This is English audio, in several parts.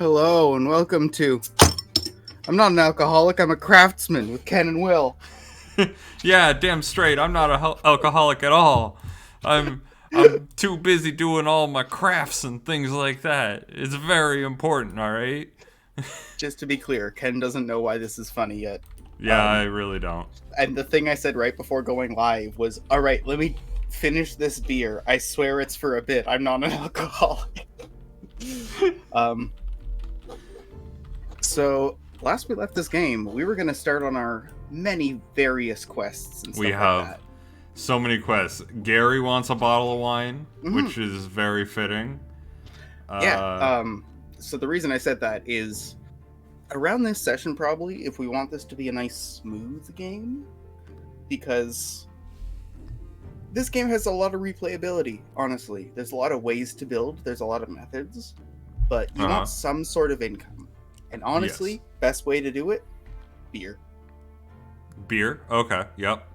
Hello and welcome to I'm not an alcoholic, I'm a craftsman with Ken and Will. Yeah, damn straight. I'm not a alcoholic at all. I'm too busy doing all my crafts and things like that. It's very important, all right? Just to be clear, Ken doesn't know why this is funny yet. Yeah, I really don't. And the thing I said right before going live was, alright, let me finish this beer. I swear it's for a bit. I'm not an alcoholic. So last we left this game, we were gonna start on our many various quests and stuff We like have that. so many quests. Gary wants a bottle of wine, which is very fitting. So the reason I said that is around this session, probably, if we want this to be a nice, smooth game, because this game has a lot of replayability, honestly. There's a lot of ways to build, there's a lot of methods, but you want some sort of income. And honestly, best way to do it, beer. Beer? Okay, yep.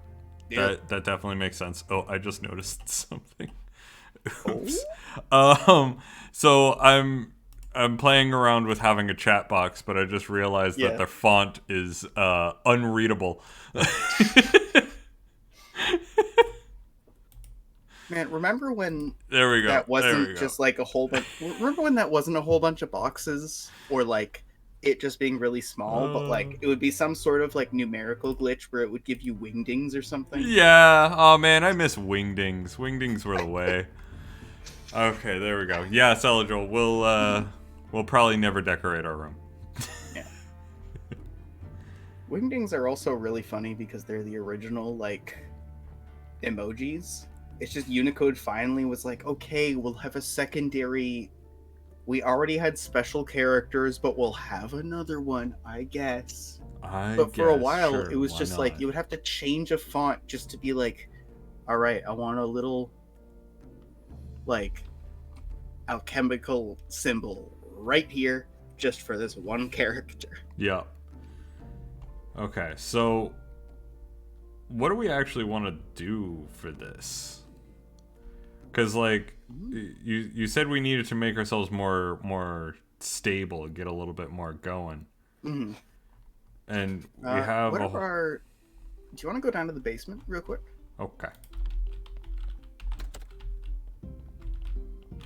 Beer. That definitely makes sense. Oh, I just noticed something. Oops. Oh? So I'm playing around with having a chat box, but I just realized that the font is unreadable. Man, remember when there we go. That wasn't just like a whole bunch. Remember when that wasn't a whole bunch of boxes, or like it just being really small, but like it would be some sort of like numerical glitch where it would give you wingdings or something. Yeah. Oh man, I miss wingdings. Wingdings were the way. Okay, there we go. Yeah, Celadril, we'll probably never decorate our room. Yeah. Wingdings are also really funny because they're the original like emojis. It's just Unicode finally was like, okay, we'll have a secondary. We already had special characters, but we'll have another one, I guess. But for a while, sure, it was why just not? like you would have to change a font just to be like, all right, I want a little like alchemical symbol right here just for this one character. Yeah. Okay, so what do we actually want to do for this? Because like you said we needed to make ourselves more stable, get a little bit more going. Mm-hmm. And we have do you want to go down to the basement real quick? Okay.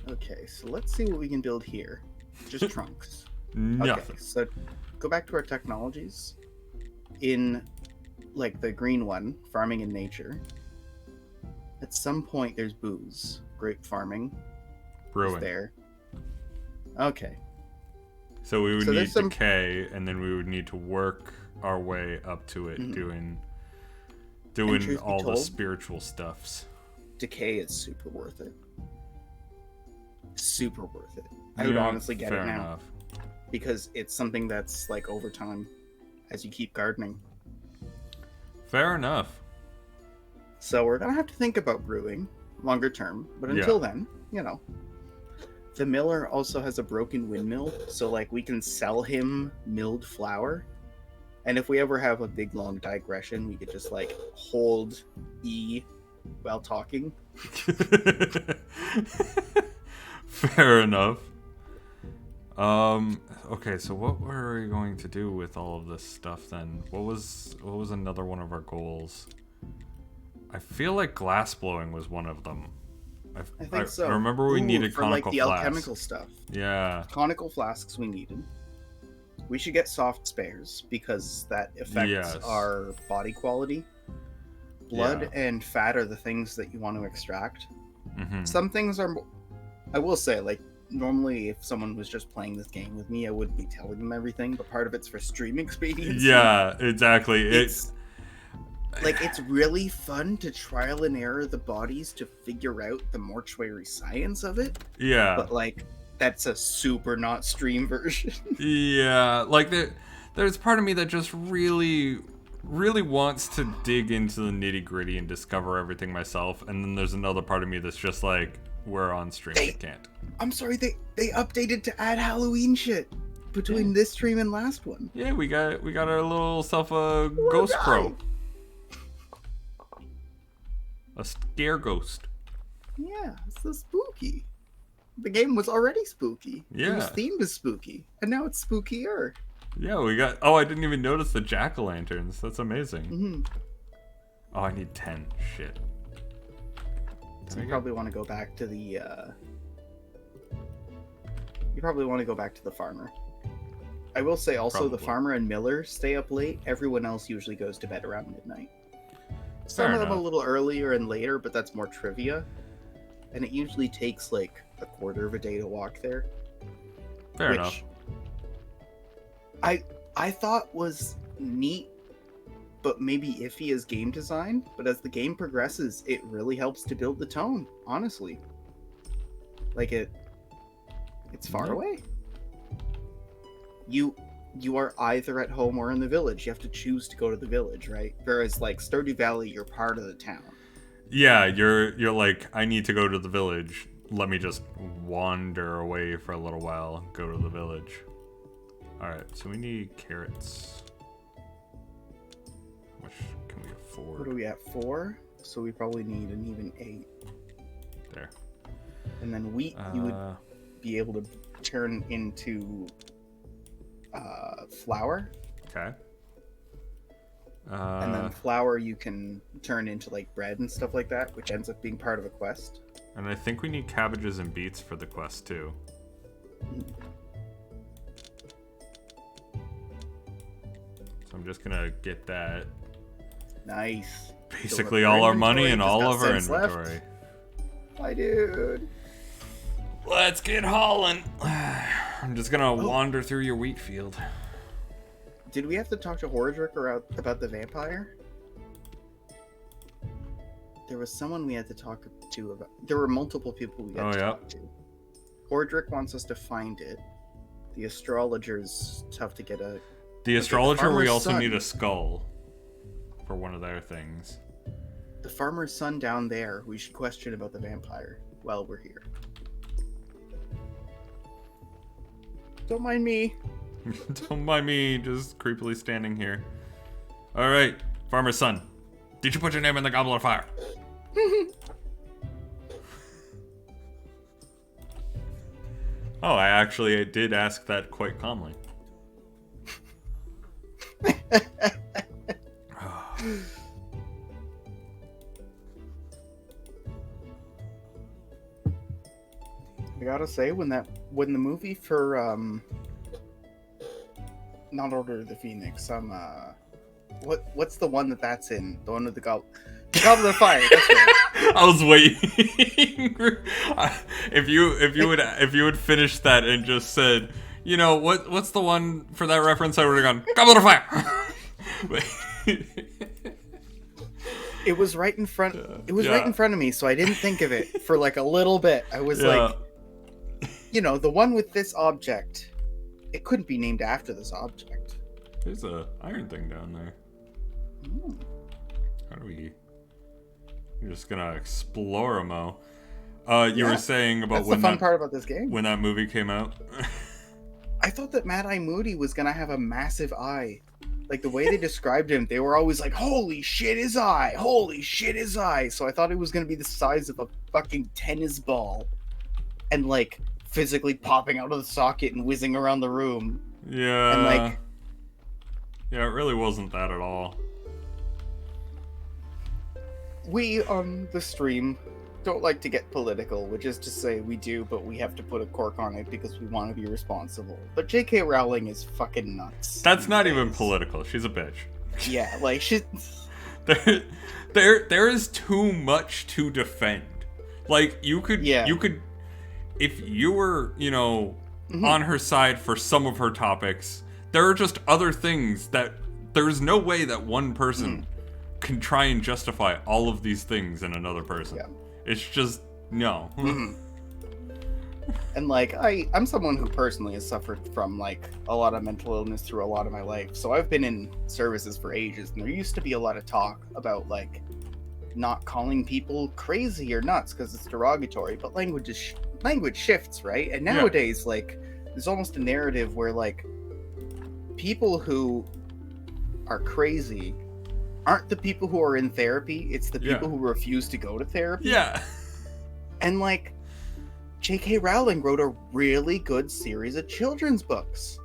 Okay, so let's see what we can build here. Just trunks. Nothing. Okay, so go back to our technologies. In like the green one, farming in nature. At some point there's booze. Grape farming. Brewing. There. Okay. So we would need decay, and then we would need to work our way up to it, doing all the spiritual stuffs. Decay is super worth it. Super worth it. I would honestly get it now. Enough. Because it's something that's like over time as you keep gardening. Fair enough. So we're gonna have to think about brewing longer term, but until then, you know. The miller also has a broken windmill, so like we can sell him milled flour. And if we ever have a big long digression, we could just like hold E while talking. Fair enough. Okay, so what were we going to do with all of this stuff then? What was another one of our goals? I feel like glass blowing was one of them. I think so. I remember we needed for conical like the flasks. alchemical stuff. Yeah. Conical flasks we needed. We should get soft spares because that affects our body quality. Blood and fat are the things that you want to extract. Mm-hmm. Some things are, I will say, like normally if someone was just playing this game with me, I wouldn't be telling them everything, but part of it's for stream expediency. Yeah, exactly. It's really fun to trial and error the bodies to figure out the mortuary science of it. Yeah. But like that's a super not stream version. Yeah, like there's part of me that just really wants to dig into the nitty gritty and discover everything myself, and then there's another part of me that's just like, we're on stream, we can't. I'm sorry, they updated to add Halloween shit between this stream and last one. Yeah, we got our little self a ghost crow. A scare ghost. Yeah, it's so spooky. The game was already spooky. It was Yeah. themed as spooky, and now it's spookier. Yeah, we got... Oh, I didn't even notice the jack-o'-lanterns. That's amazing. Mm-hmm. Oh, I need 10. Shit. So you probably want to go back to the, You probably want to go back to the farmer. I will say also, Probably. the farmer and miller stay up late. Everyone else usually goes to bed around midnight. Some Fair of them a enough. little earlier and later, but that's more trivia. And it usually takes like a quarter of a day to walk there. Fair enough. I thought was neat, but maybe iffy as game design. But as the game progresses, it really helps to build the tone, honestly. Like it's far Yep. away. You are either at home or in the village. You have to choose to go to the village, right? Whereas like Stardew Valley, you're part of the town. Yeah, you're like, I need to go to the village. Let me just wander away for a little while and go to the village. Alright, so we need carrots. How much can we afford? What are we at? 4? So we probably need an even 8. There. And then wheat, you would be able to turn into flour. Okay. And then flour you can turn into like bread and stuff like that, which ends up being part of a quest. And I think we need cabbages and beets for the quest too. So I'm just gonna get that. Nice. Basically So all our inventory money and just all got of our cents left. inventory. Hi, dude. Let's get hauling. I'm just gonna wander through your wheat field. Did we have to talk to Hordrick about the vampire? There was someone we had to talk to about. There were multiple people we had to talk to. Hordrick wants us to find it. The astrologer's tough to get a. The astrologer, we farmer's also son. need a skull for one of their things. The farmer's son down there, we should question about the vampire while we're here. Don't mind me. Don't mind me just creepily standing here. Alright, farmer's son. Did you put your name in the goblet of fire? Oh, I did ask that quite calmly. I gotta say, when the movie for not Order of the Phoenix, what's the one that's in? The one with the Goblet of Fire. That's right. I was waiting. if you would finish that and just said, you know, what's the one for that reference, I would have gone, Goblet of Fire. It was right in front. It was right in front of me, so I didn't think of it for like a little bit. I was like, you know, the one with this object. It couldn't be named after this object. There's a iron thing down there. Hmm. How do we? You're just gonna explore a mo. You were saying about That's when the fun part about this game. when that movie came out. I thought that Mad Eye Moody was gonna have a massive eye. Like the way they described him, they were always like, "Holy shit, his eye! Holy shit, his eye!" So I thought it was gonna be the size of a fucking tennis ball, and like physically popping out of the socket and whizzing around the room. Yeah. And like, yeah, it really wasn't that at all. we on the stream don't like to get political, which is to say we do, but we have to put a cork on it because we want to be responsible. But J.K. Rowling is fucking nuts. That's not these even days. political. She's a bitch. Yeah, like she. There is too much to defend. Like you could, if you were, you know, on her side for some of her topics, there are just other things that there's no way that one person can try and justify all of these things in another person. Yeah. It's just no. And like I'm someone who personally has suffered from like a lot of mental illness through a lot of my life. So I've been in services for ages, and there used to be a lot of talk about like not calling people crazy or nuts because it's derogatory, but language shifts, right? And nowadays, like there's almost a narrative where like people who are crazy aren't the people who are in therapy, it's the people who refuse to go to therapy. Yeah. And like J.K. Rowling wrote a really good series of children's books.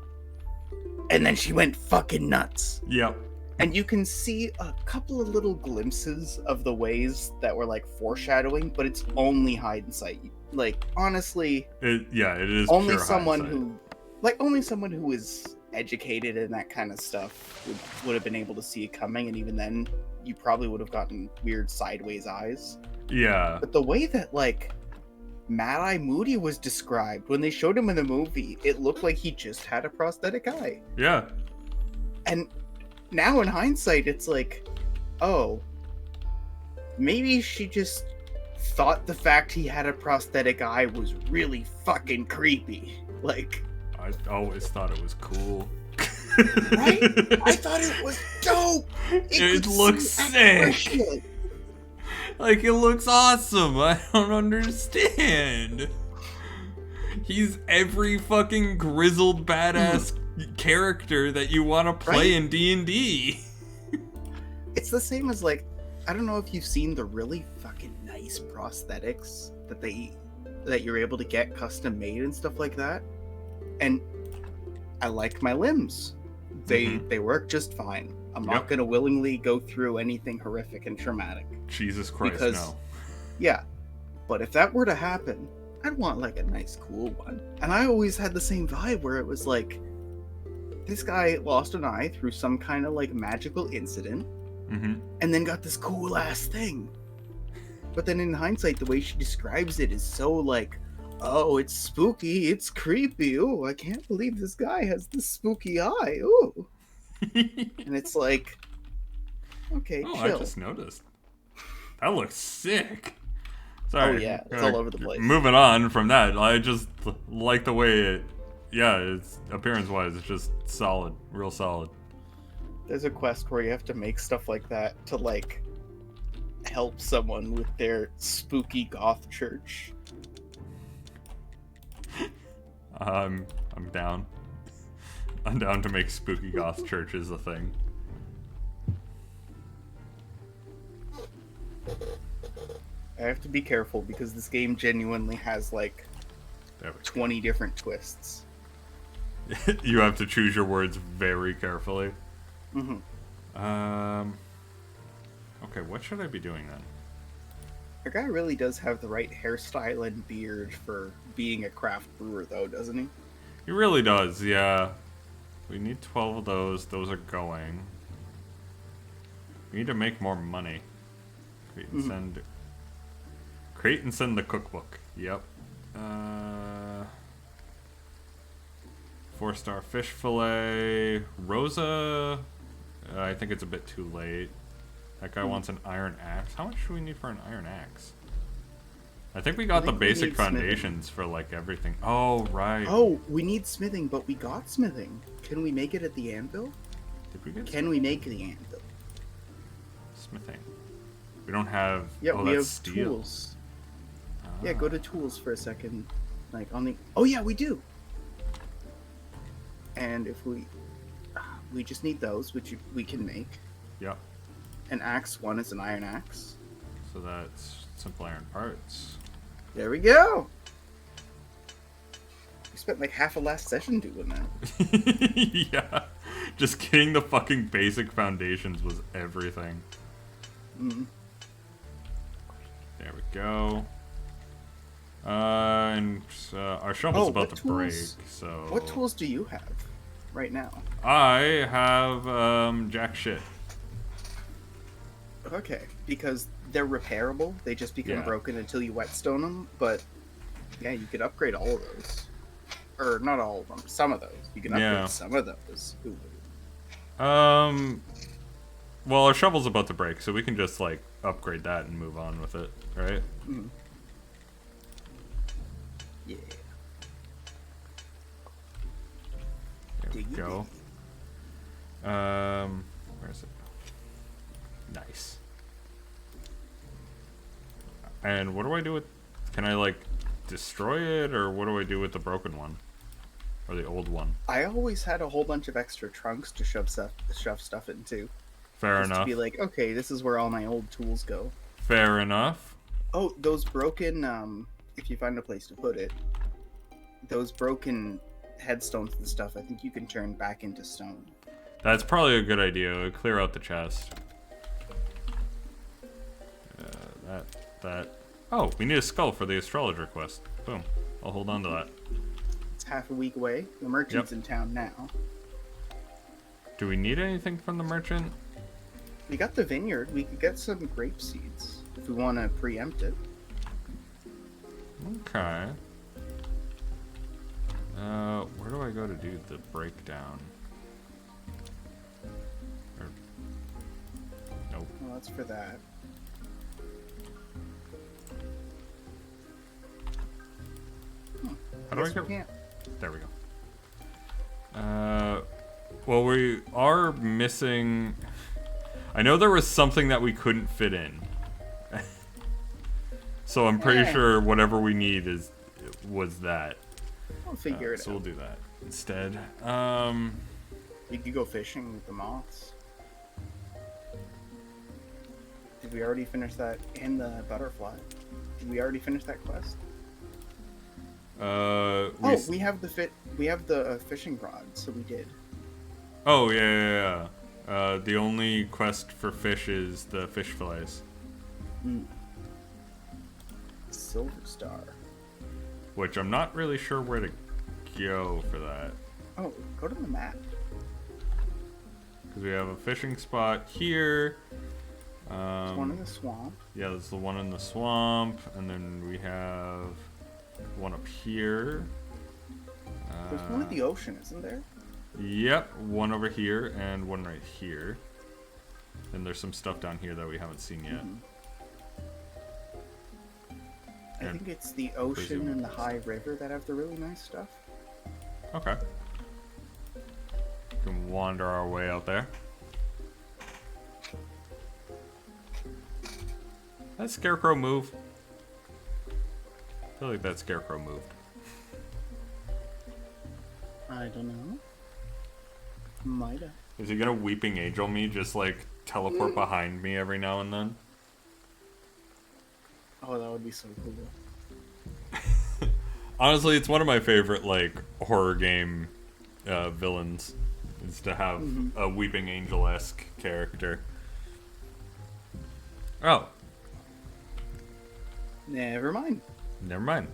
And then she went fucking nuts. Yep. And you can see a couple of little glimpses of the ways that were like foreshadowing, but it's only hindsight. Like, honestly, it is only pure someone hindsight. only someone who is educated in that kind of stuff would have been able to see it coming, and even then you probably would have gotten weird sideways eyes. Yeah. But the way that like Mad Eye Moody was described when they showed him in the movie, it looked like he just had a prosthetic eye. Yeah. And now in hindsight, it's like, oh, maybe she just thought the fact he had a prosthetic eye was really fucking creepy. Like, I always thought it was cool. Right? I thought it was dope. It looks sick. Like, it looks awesome. I don't understand. He's every fucking grizzled badass character that you want to play in D&D. It's the same as, like, I don't know if you've seen the really fucking nice prosthetics that you're able to get custom made and stuff like that. And I like my limbs. They work just fine. I'm not going to willingly go through anything horrific and traumatic. Jesus Christ, because, no. Yeah. But if that were to happen, I'd want like a nice cool one. And I always had the same vibe where it was like, this guy lost an eye through some kind of like magical incident, and then got this cool ass thing. But then in hindsight, the way she describes it is so like, oh, it's spooky, it's creepy. Oh, I can't believe this guy has this spooky eye. Oh. And it's like, okay, chill. I just noticed. That looks sick. Sorry. Oh yeah, it's all over the place. Moving on from that, I just like the way it, it's appearance-wise, it's just solid, real solid. There's a quest where you have to make stuff like that to like help someone with their spooky goth church. I'm down. I'm down to make spooky goth churches a thing. I have to be careful because this game genuinely has like 20 different twists. You have to choose your words very carefully. Okay, what should I be doing then? The guy really does have the right hairstyle and beard for being a craft brewer, though, doesn't he? He really does, yeah. We need 12 of those. Those are going. We need to make more money. Create and send. Create and send the cookbook. Yep. 4-star fish fillet. Rosa. I think it's a bit too late. That guy wants an iron axe. How much do we need for an iron axe? I think we got the basic foundations for like everything. Oh, right. Oh, we need smithing, but we got smithing. Can we make it at the anvil? Did we get Can we make the anvil? smithing? We don't have. Yeah, oh, we that's have steel. tools. Yeah, go to tools for a second. Like on the. Oh yeah, we do. And if we just need those, which we can make. Yep. An axe one is an iron axe. So that's simple iron parts. There we go. We spent like half a last session doing that. Yeah. Just getting the fucking basic foundations was everything. There we go. And our shovel's about to break, so... What tools do you have right now? I have, jack shit. Okay, because they're repairable. They just become broken until you whetstone them, but yeah, you could upgrade all of those. Or not all of them, some of those. You can upgrade some of those. Ooh. Well, our shovel's about to break, so we can just, like, upgrade that and move on with it, right? Yeah. There we go. Where is it? Nice. And what do I do with... Can I, like, destroy it, or what do I do with the broken one? Or the old one? I always had a whole bunch of extra trunks to shove stuff into. Fair enough. To be like, okay, this is where all my old tools go. Fair enough. Oh, those broken if you find a place to put it, those broken headstones and stuff, I think you can turn back into stone. That's probably a good idea. It'll clear out the chest. That. Oh, we need a skull for the astrologer quest. Boom. I'll hold on to that. It's half a week away. The merchant's in town now. Do we need anything from the merchant? We got the vineyard. We could get some grape seeds if we want to preempt it. Okay. Where do I go to do the breakdown? Nope. Well, that's for that. How do I go? Can't. There we go. Well, we are missing... I know there was something that we couldn't fit in. So I'm pretty sure whatever we need was that. We'll figure it so out. we'll do that instead. We could go fishing with the moths. Did we already finish that? And the butterfly. Did we already finish that quest? We have the fishing rod, so we did. Oh yeah. The only quest for fish is the fish fillets. Silver Star. Which I'm not really sure where to go for that. Oh, go to the map. Because we have a fishing spot here. There's one in the swamp. Yeah, there's the one in the swamp, and then we have one up here. There's one at the ocean, isn't there? Yep, one over here and one right here. And there's some stuff down here that we haven't seen yet. I think it's the ocean and the high river that have the really nice stuff. Okay. We can wander our way out there. That scarecrow move? I feel like that scarecrow moved. I don't know. Might have. Is he gonna weeping angel me, just like teleport behind me every now and then? Oh, that would be so cool. Honestly, it's one of my favorite like horror game villains, is to have a weeping angel-esque character. Oh. Never mind. Never mind.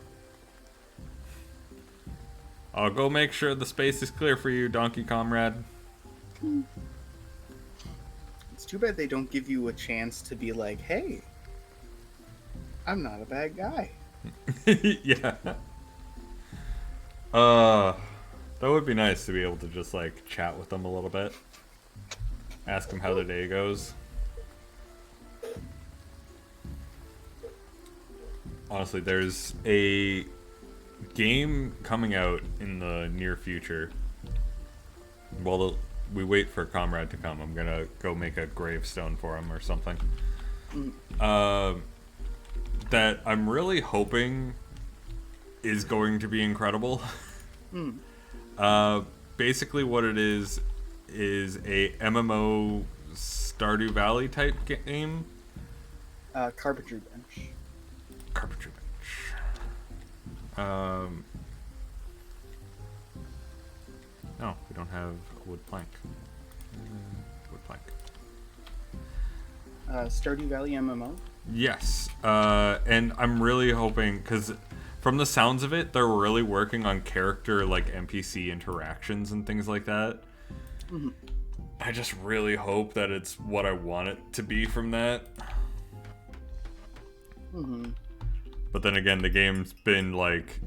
I'll go make sure the space is clear for you, Donkey Comrade. It's too bad they don't give you a chance to be like, hey, I'm not a bad guy. Yeah. That would be nice to be able to just like chat with them a little bit. Ask them how their day goes. Honestly, there's a game coming out in the near future. While we wait for Comrade to come, I'm gonna go make a gravestone for him or something. That I'm really hoping is going to be incredible. Basically what it is a MMO Stardew Valley type game. Carpentry bench. Carpentry bench. No, we don't have a wood plank. Wood plank. Stardew Valley MMO? Yes. And I'm really hoping, because from the sounds of it, they're really working on character, like, NPC interactions and things like that. I just really hope that it's what I want it to be from that. But then again, the game's been, like...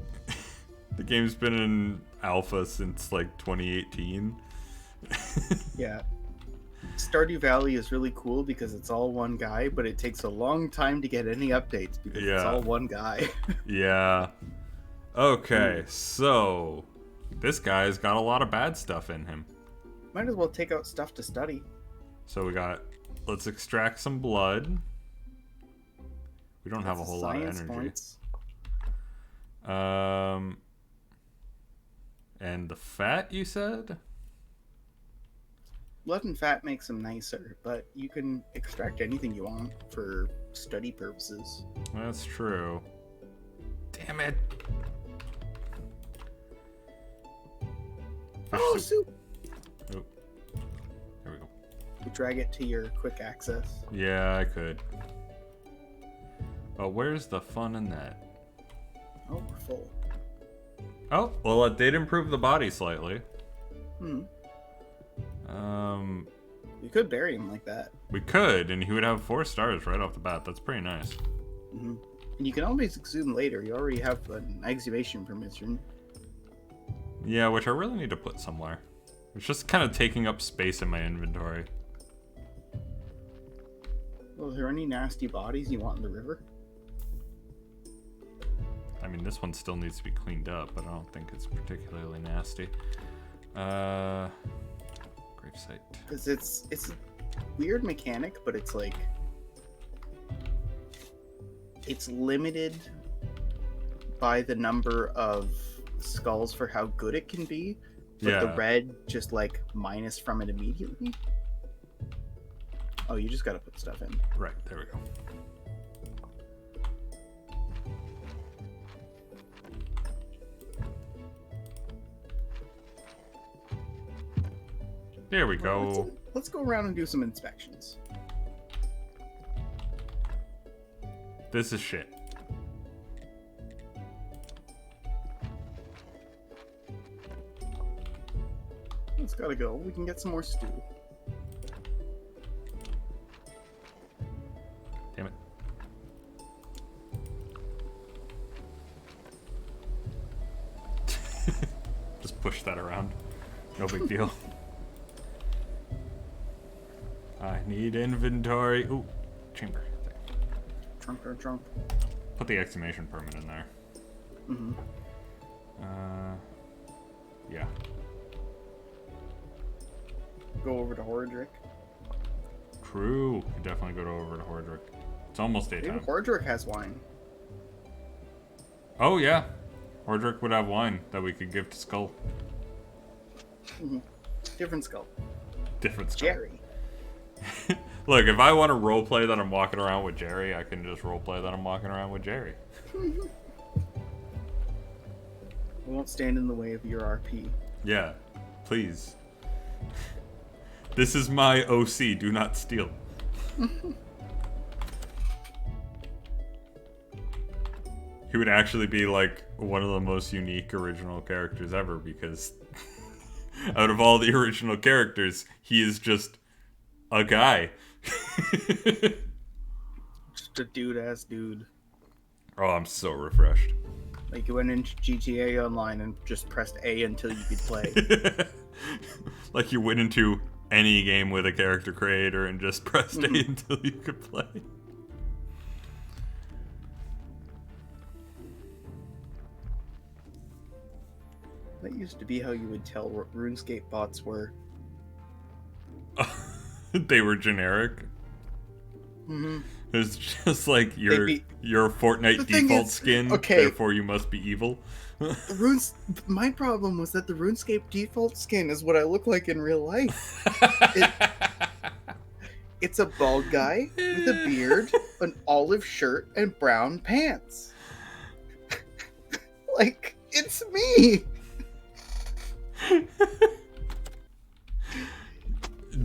the game's been in alpha since, like, 2018. Yeah. Stardew Valley is really cool because it's all one guy, but it takes a long time to get any updates because it's all one guy. Yeah. Okay, so this guy's got a lot of bad stuff in him. Might as well take out stuff to study. So we got, let's extract some blood. We don't have a whole lot of energy. Points. And the fat, you said? Blood and fat makes them nicer, but you can extract anything you want for study purposes. That's true. Damn Damn it. Oh, soup! Oh. There we go. You drag it to your quick access. Yeah, I could. But where's the fun in that? Oh, we're full. Oh, well, it did improve the body slightly. You could bury him like that. We could, and he would have 4 stars right off the bat. That's pretty nice. And you can always exhume later. You already have an exhumation permission. Yeah, which I really need to put somewhere. It's just kind of taking up space in my inventory. Well, are there any nasty bodies you want in the river? I mean, this one still needs to be cleaned up, but I don't think it's particularly nasty. Gravesite. Because it's a weird mechanic, but it's like... It's limited by the number of skulls for how good it can be. But the red just like minus from it immediately. Oh, you just gotta put stuff in. Right, there we go. There we go. Let's go around and do some inspections. This is shit. It's gotta go. We can get some more stew. Damn it. Just push that around. No big deal. I need inventory. Ooh, chamber. Trunk. Put the exhumation permit in there. Yeah. Go over to Horadric. True. You definitely go over to Horadric. It's almost daytime. Maybe Horadric has wine. Oh, yeah. Horadric would have wine that we could give to Skull. Different skull. Different Skull. Jerry. Look, if I want to roleplay that I'm walking around with Jerry, I can just roleplay that I'm walking around with Jerry. We won't stand in the way of your RP. Yeah, please. This is my OC, do not steal. He would actually be like one of the most unique original characters ever because out of all the original characters, he is just a guy. Just a dude-ass dude. Oh, I'm so refreshed. Like you went into GTA Online and just pressed A until you could play. Like you went into any game with a character creator and just pressed A until you could play. That used to be how you would tell what RuneScape bots were. They were generic. It's just like your Fortnite default skin, okay. Therefore you must be evil. My problem was that the RuneScape default skin is what I look like in real life. It's a bald guy with a beard, an olive shirt, and brown pants. Like, it's me!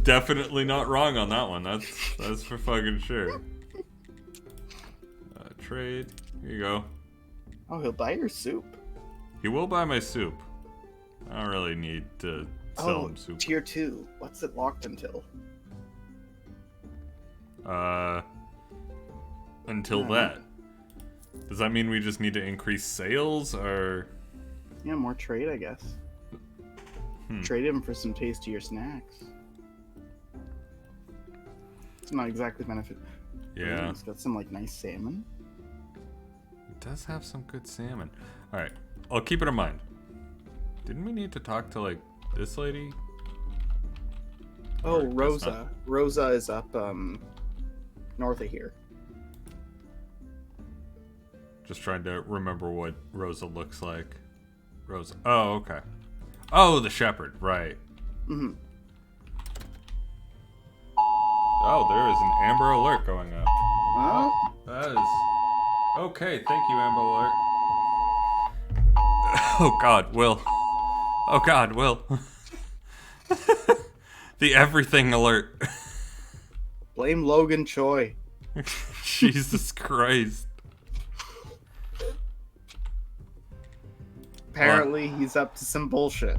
Definitely not wrong on that one. That's for fucking sure. Trade. Here you go. Oh, he'll buy your soup. He will buy my soup. I don't really need to sell him soup. Tier 2. What's it locked until? Until that. Does that mean we just need to increase sales, or? Yeah, more trade, I guess. Trade him for some tastier snacks. It's not exactly benefit. Yeah. It's got some, like, nice salmon. It does have some good salmon. Alright, I'll keep it in mind. Didn't we need to talk to, like, this lady? Oh, Rosa. Rosa is up, north of here. Just trying to remember what Rosa looks like. Rosa. Oh, okay. Oh, the shepherd, right. Oh, there is an Amber Alert going up. Oh? That is... Okay, thank you, Amber Alert. Oh God, Will. Oh God, Will. The everything alert. Blame Logan Choi. Jesus Christ. Apparently, he's up to some bullshit.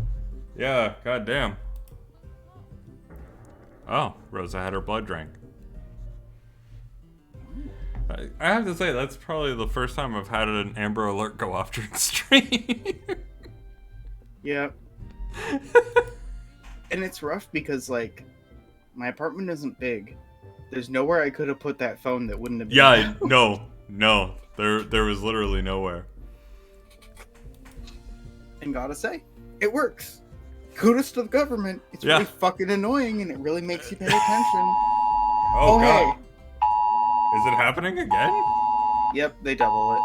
Yeah, goddamn. Oh, Rosa had her blood drank. I have to say, that's probably the first time I've had an Amber Alert go off during stream. Yeah. And it's rough because, like, my apartment isn't big. There's nowhere I could have put that phone that wouldn't have been Yeah, down. no. There was literally nowhere. And gotta say, it works. Kudos to the government. It's really fucking annoying, and it really makes you pay attention. Oh God. Hey. Is it happening again? Yep, they double it.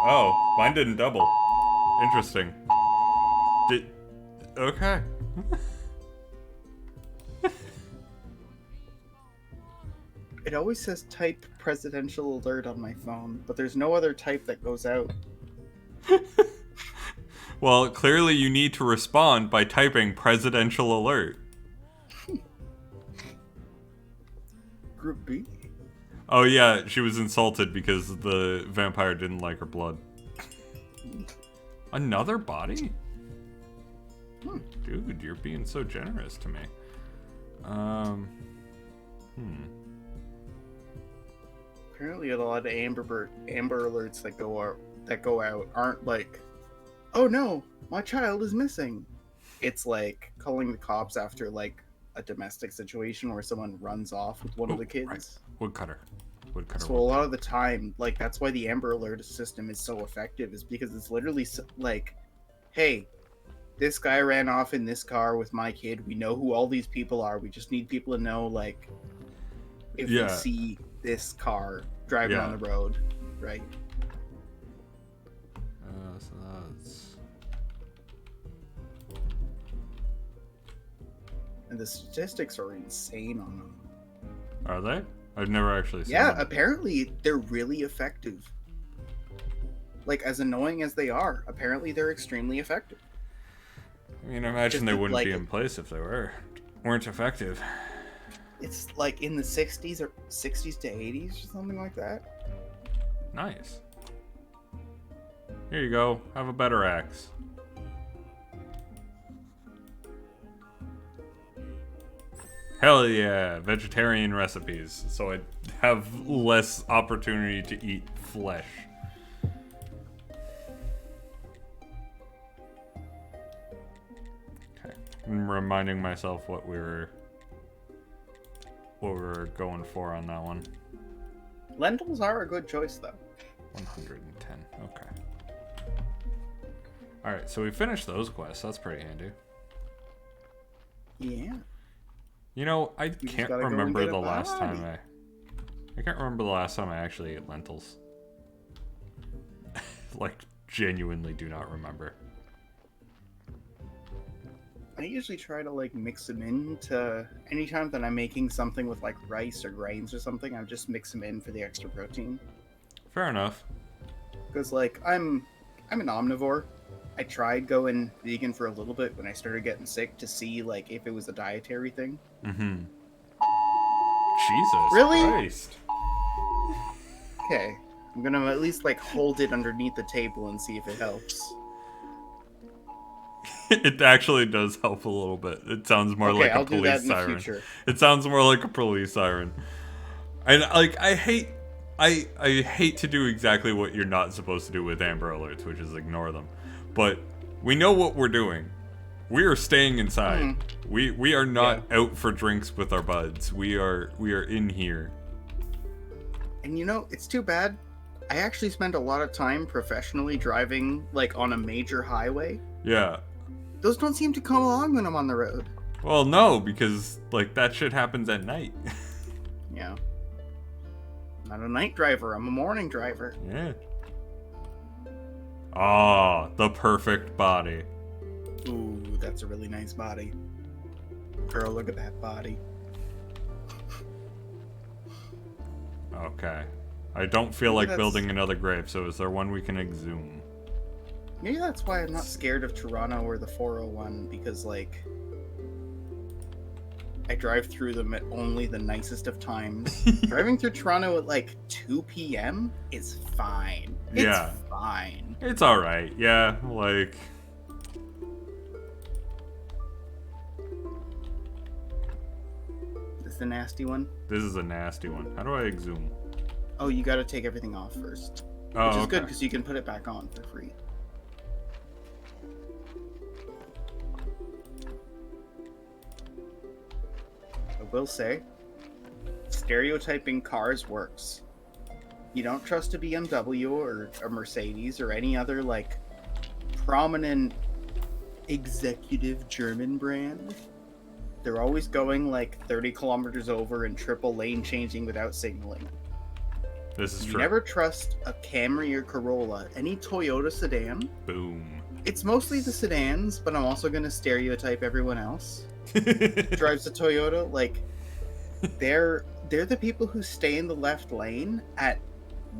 Oh, mine didn't double. Interesting. Okay. It always says type presidential alert on my phone, but there's no other type that goes out. Well, clearly you need to respond by typing presidential alert. Group B? Oh yeah, she was insulted because the vampire didn't like her blood. Another body? Dude, you're being so generous to me. Apparently a lot of Amber alerts that go out aren't like, oh no, my child is missing. It's like calling the cops after like a domestic situation where someone runs off with one of the kids. Right. Woodcutter. So a lot of the time, like, that's why the Amber Alert system is so effective, is because it's literally like, hey, this guy ran off in this car with my kid. We know who all these people are. We just need people to know, like, if we see this car driving on the road, right? So that's... And the statistics are insane on them. Are they? I've never actually seen them. them. Apparently they're really effective. Like, as annoying as they are, apparently they're extremely effective. I mean, I imagine they wouldn't be in place if they weren't effective. It's like in the 60s to 80s or something like that. Nice. Here you go. Have a better axe. Hell yeah, vegetarian recipes, so I have less opportunity to eat flesh. Okay, I'm reminding myself what we were going for on that one. Lentils are a good choice, though. 110, okay. Alright, so we finished those quests, that's pretty handy. Yeah. You know, I can't remember the last time I can't remember the last time I actually ate lentils. Like, genuinely do not remember. I usually try to, like, mix them into... Anytime that I'm making something with, like, rice or grains or something, I just mix them in for the extra protein. Fair enough. Because, like, I'm an omnivore. I tried going vegan for a little bit when I started getting sick to see, like, if it was a dietary thing. Mm-hmm. Jesus really? Christ. Okay. I'm gonna at least, like, hold it underneath the table and see if it helps. It actually does help a little bit. It sounds more like a police siren. It sounds more like a police siren. And, like, I hate to do exactly what you're not supposed to do with Amber Alerts, which is ignore them. But we know what we're doing. We are staying inside. We are not out for drinks with our buds. We are in here. And you know, it's too bad. I actually spend a lot of time professionally driving, like, on a major highway. Yeah. Those don't seem to come along when I'm on the road. Well, no, because, like, that shit happens at night. Yeah. I'm not a night driver. I'm a morning driver. Yeah. Ah, the perfect body. Ooh, that's a really nice body. Girl, look at that body. Okay. I don't feel like building another grave, so is there one we can exhume? Maybe that's why I'm not scared of Toronto or the 401, because, like, I drive through them at only the nicest of times. Driving through Toronto at, like, 2 p.m. is fine. Yeah. It's fine. It's alright, yeah, like... This is the nasty one? This is a nasty one. How do I exhume? Oh, you gotta take everything off first. Oh, Which is okay. good, because you can put it back on for free. I will say, stereotyping cars works. You don't trust a BMW or a Mercedes or any other, like, prominent executive German brand. They're always going, like, 30 kilometers over and triple lane changing without signaling. This is You true. never trust a Camry or Corolla. Any Toyota sedan. Boom. It's mostly the sedans, but I'm also going to stereotype everyone else. Drives a Toyota, like, they're the people who stay in the left lane at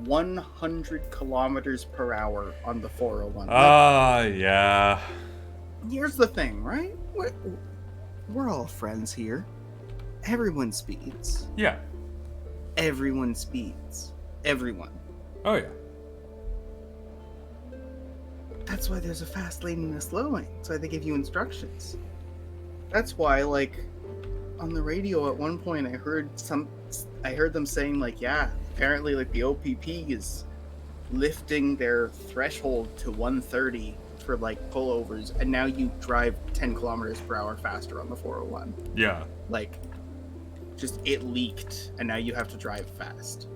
100 kilometers per hour on the 401. Yeah. Here's the thing, right? We're all friends here. Everyone speeds. Yeah. Everyone speeds. Everyone. Oh, yeah. That's why there's a fast lane and a slow lane. That's why they give you instructions. That's why, like, on the radio at one point, I heard them saying, like, yeah, apparently, like, the OPP is lifting their threshold to 130 for, like, pullovers, and now you drive 10 kilometers per hour faster on the 401. Yeah. Like, just it leaked, and now you have to drive fast.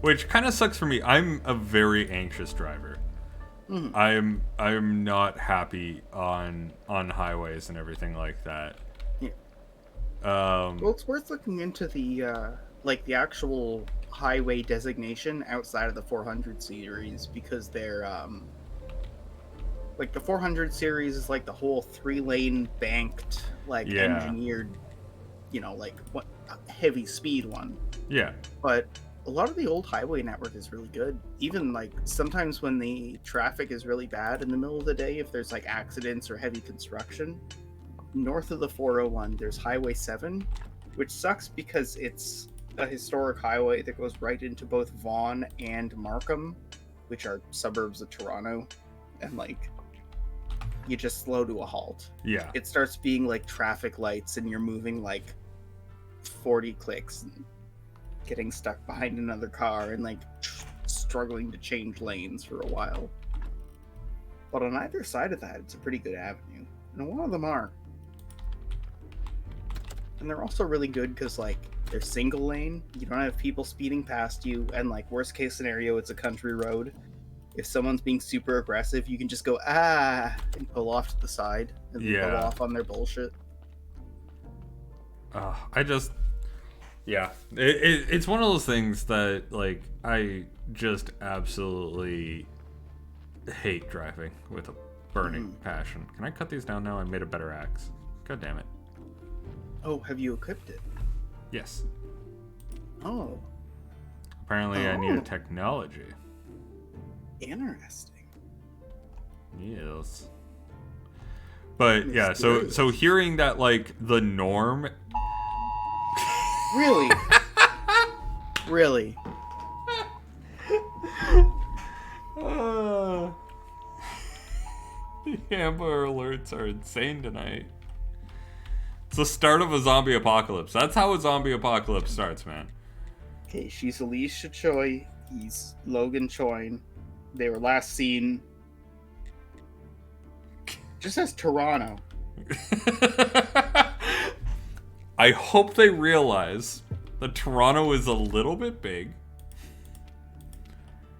Which kind of sucks for me. I'm a very anxious driver. Mm-hmm. I'm not happy on highways and everything like that. Yeah. Well, it's worth looking into the the actual highway designation outside of the 400 series, because they're like the 400 series is like the whole 3-lane banked, like, engineered, like what heavy speed one. Yeah. But a lot of the old highway network is really good. Even, like, sometimes when the traffic is really bad in the middle of the day, if there's, like, accidents or heavy construction, north of the 401, there's Highway 7, which sucks because it's a historic highway that goes right into both Vaughan and Markham, which are suburbs of Toronto. And, like, you just slow to a halt. Yeah. It starts being, like, traffic lights, and you're moving, like, 40 clicks and getting stuck behind another car and, like, struggling to change lanes for a while. But on either side of that, it's a pretty good avenue, and a lot of them are. And they're also really good because, like, they're single lane, you don't have people speeding past you, and, like, worst case scenario, it's a country road. If someone's being super aggressive, you can just go and pull off to the side and go off on their bullshit. It's one of those things that, like, I just absolutely hate driving with a burning passion. Can I cut these down now? I made a better axe. God damn it. Oh, have you equipped it? Yes. Oh. Apparently I need a technology. Interesting. Yes. But yeah, so hearing that, like, the norm... Really? Really? The Amber Alerts are insane tonight. It's the start of a zombie apocalypse. That's how a zombie apocalypse starts, man. Okay, she's Alicia Choi. He's Logan Choi. They were last seen... Just says Toronto. I hope they realize that Toronto is a little bit big.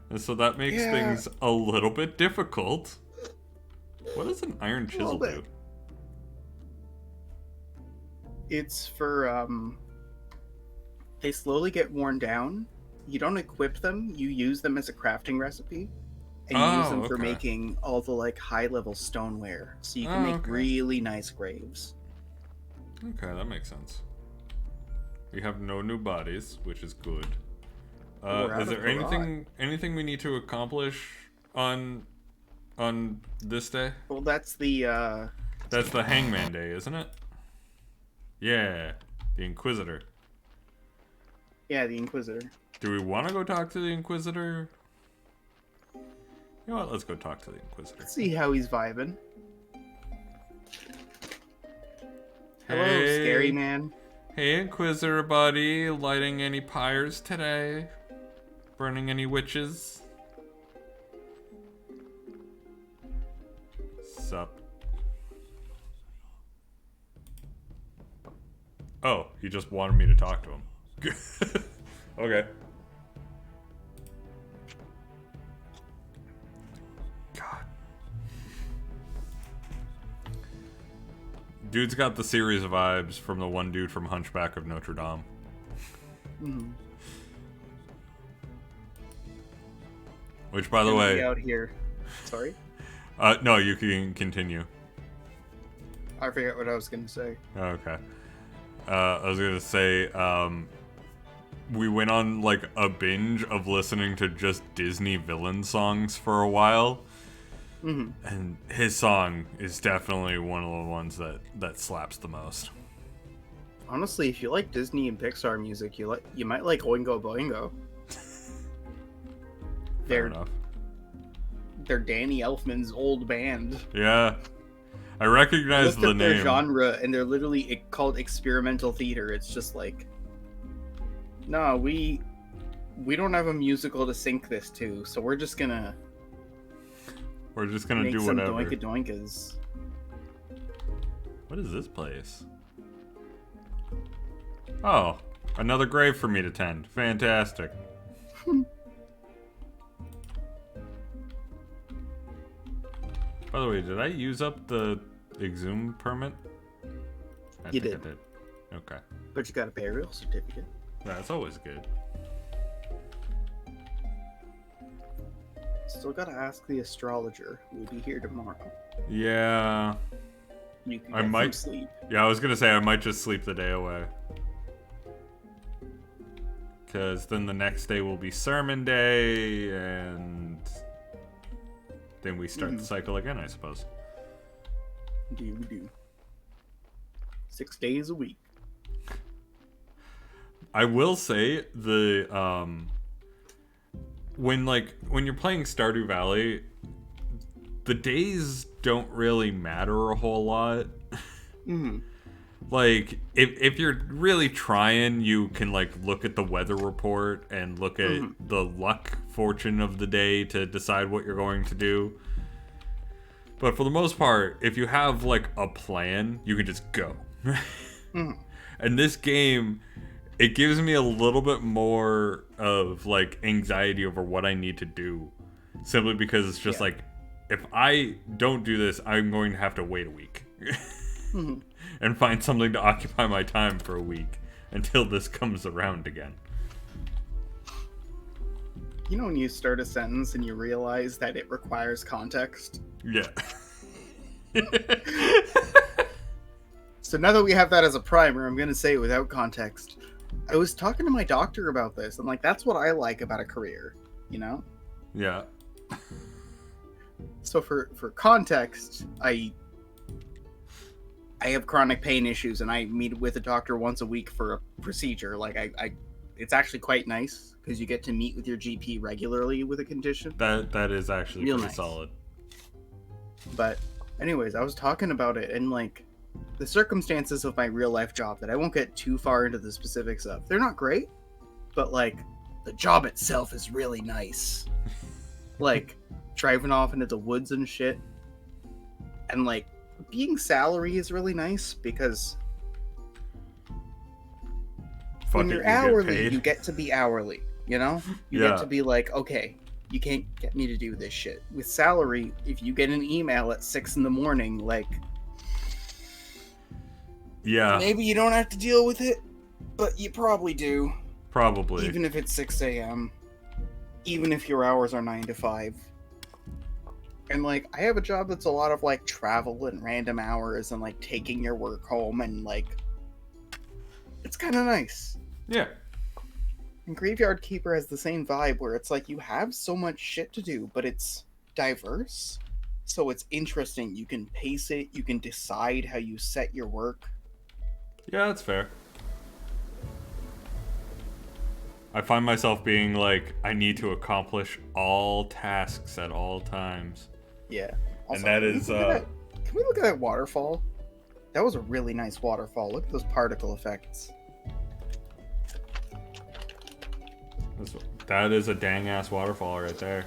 And so that makes things a little bit difficult. What does an iron chisel do? It's for, they slowly get worn down. You don't equip them, you use them as a crafting recipe. And you use them for making all the, like, high-level stoneware. So you can make really nice graves. Okay, that makes sense. We have no new bodies, which is good. Is there anything we need to accomplish on this day? Well, that's the That's the Hangman Day, isn't it? Yeah, the Inquisitor. yeah, the Inquisitor. Do we want to go talk to the Inquisitor? You know what? Let's go talk to the Inquisitor. Let's see how he's vibing. Hello, Hey. scary man. Hey, Inquisitor buddy. Lighting any pyres today? Burning any witches? Sup? Oh, he just wanted me to talk to him. Okay. God. Dude's got the series vibes from the one dude from Hunchback of Notre Dame. Mm-hmm. Which, by the way... out here. Sorry? No, you can continue. I forget what I was going to say. Okay. I was gonna say, we went on like a binge of listening to just Disney villain songs for a while. Mm-hmm. And his song is definitely one of the ones that slaps the most. Honestly, if you like Disney and Pixar music, you might like Oingo Boingo. Fair enough. They're Danny Elfman's old band. Yeah. I recognize the name. Their genre, and they're literally called experimental theater. It's just like, no, we don't have a musical to sync this to, so we're just gonna make do some whatever. doinka-doinkas. What is this place? Oh, another grave for me to tend. Fantastic. By the way, did I use up the Exhume permit? I You think did. I did. Okay. But you got a burial certificate. That's always good. Still gotta ask the astrologer who will be here tomorrow. Yeah. You can I get might some sleep. Yeah, I was gonna say I might just sleep the day away. Because then the next day will be sermon day, and then we start the cycle again, I suppose. Do. 6 days a week. I will say when you're playing Stardew Valley, the days don't really matter a whole lot. Mm-hmm. Like, if you're really trying, you can like look at the weather report and look at the luck fortune of the day to decide what you're going to do. But for the most part, if you have like a plan, you can just go. And this game, it gives me a little bit more of like anxiety over what I need to do, simply because it's just like, if I don't do this, I'm going to have to wait a week and find something to occupy my time for a week until this comes around again. You know when you start a sentence and you realize that it requires context? Yeah. So now that we have that as a primer, I'm going to say it without context. I was talking to my doctor about this. I'm like, that's what I like about a career, you know? Yeah. So for context, I have chronic pain issues, and I meet with a doctor once a week for a procedure. Like, it's actually quite nice because you get to meet with your GP regularly with a condition. That is actually Real pretty nice. solid. But anyways, I was talking about it, and like the circumstances of my real life job that I won't get too far into the specifics of. They're not great, but like the job itself is really nice. Like driving off into the woods and shit. And like being salary is really nice because when you're hourly, you get to be hourly, you know? You get to be like, okay, you can't get me to do this shit. With salary, if you get an email at 6 a.m, like, yeah, maybe you don't have to deal with it, but you probably do. Probably. Even if it's 6 a.m. Even if your hours are 9 to 5. And like, I have a job that's a lot of like travel and random hours and like taking your work home, and like, it's kind of nice. Yeah. And Graveyard Keeper has the same vibe where it's like you have so much shit to do, but it's diverse, so it's interesting. You can pace it, you can decide how you set your work. Yeah, that's fair. I find myself being like, I need to accomplish all tasks at all times. Yeah. Also, And that is, can we look at that waterfall? That was a really nice waterfall. Look at those particle effects. That is a dang ass waterfall right there.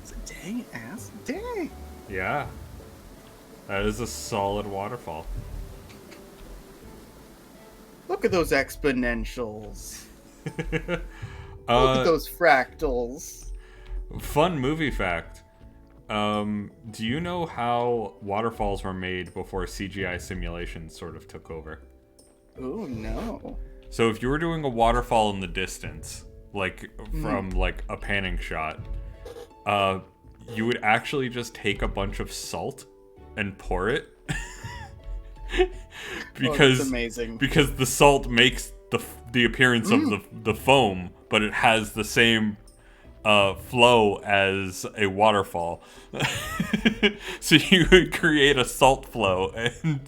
It's a dang ass. Dang. Yeah. That is a solid waterfall. Look at those exponentials. Look at those fractals. Fun movie fact. Do you know how waterfalls were made before CGI simulations sort of took over? Oh no. So if you were doing a waterfall in the distance, like from like a panning shot, you would actually just take a bunch of salt and pour it. Because that's amazing. Because the salt makes the appearance of the foam, but it has the same flow as a waterfall. So you would create a salt flow, and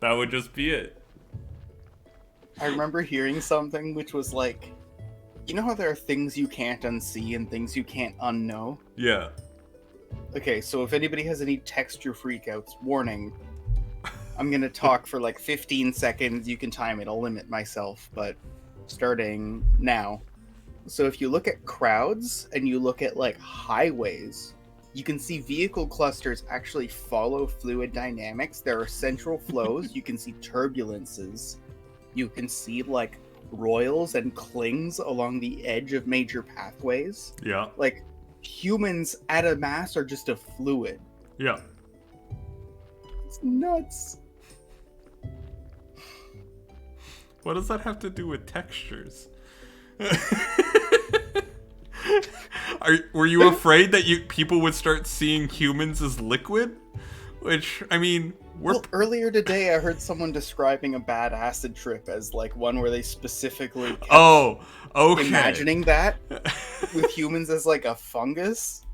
that would just be it. I remember hearing something which was like, you know how there are things you can't unsee and things you can't unknow? Yeah. Okay, so if anybody has any texture freakouts, warning. I'm gonna talk for like 15 seconds. You can time it. I'll limit myself, but starting now. So if you look at crowds and you look at like highways, you can see vehicle clusters actually follow fluid dynamics. There are central flows. You can see turbulences. You can see like roils and clings along the edge of major pathways. Yeah. Like humans at a mass are just a fluid. Yeah. It's nuts. What does that have to do with textures? Were you afraid that people would start seeing humans as liquid? Which, I mean, earlier today I heard someone describing a bad acid trip as like one where they specifically kept imagining that with humans as like a fungus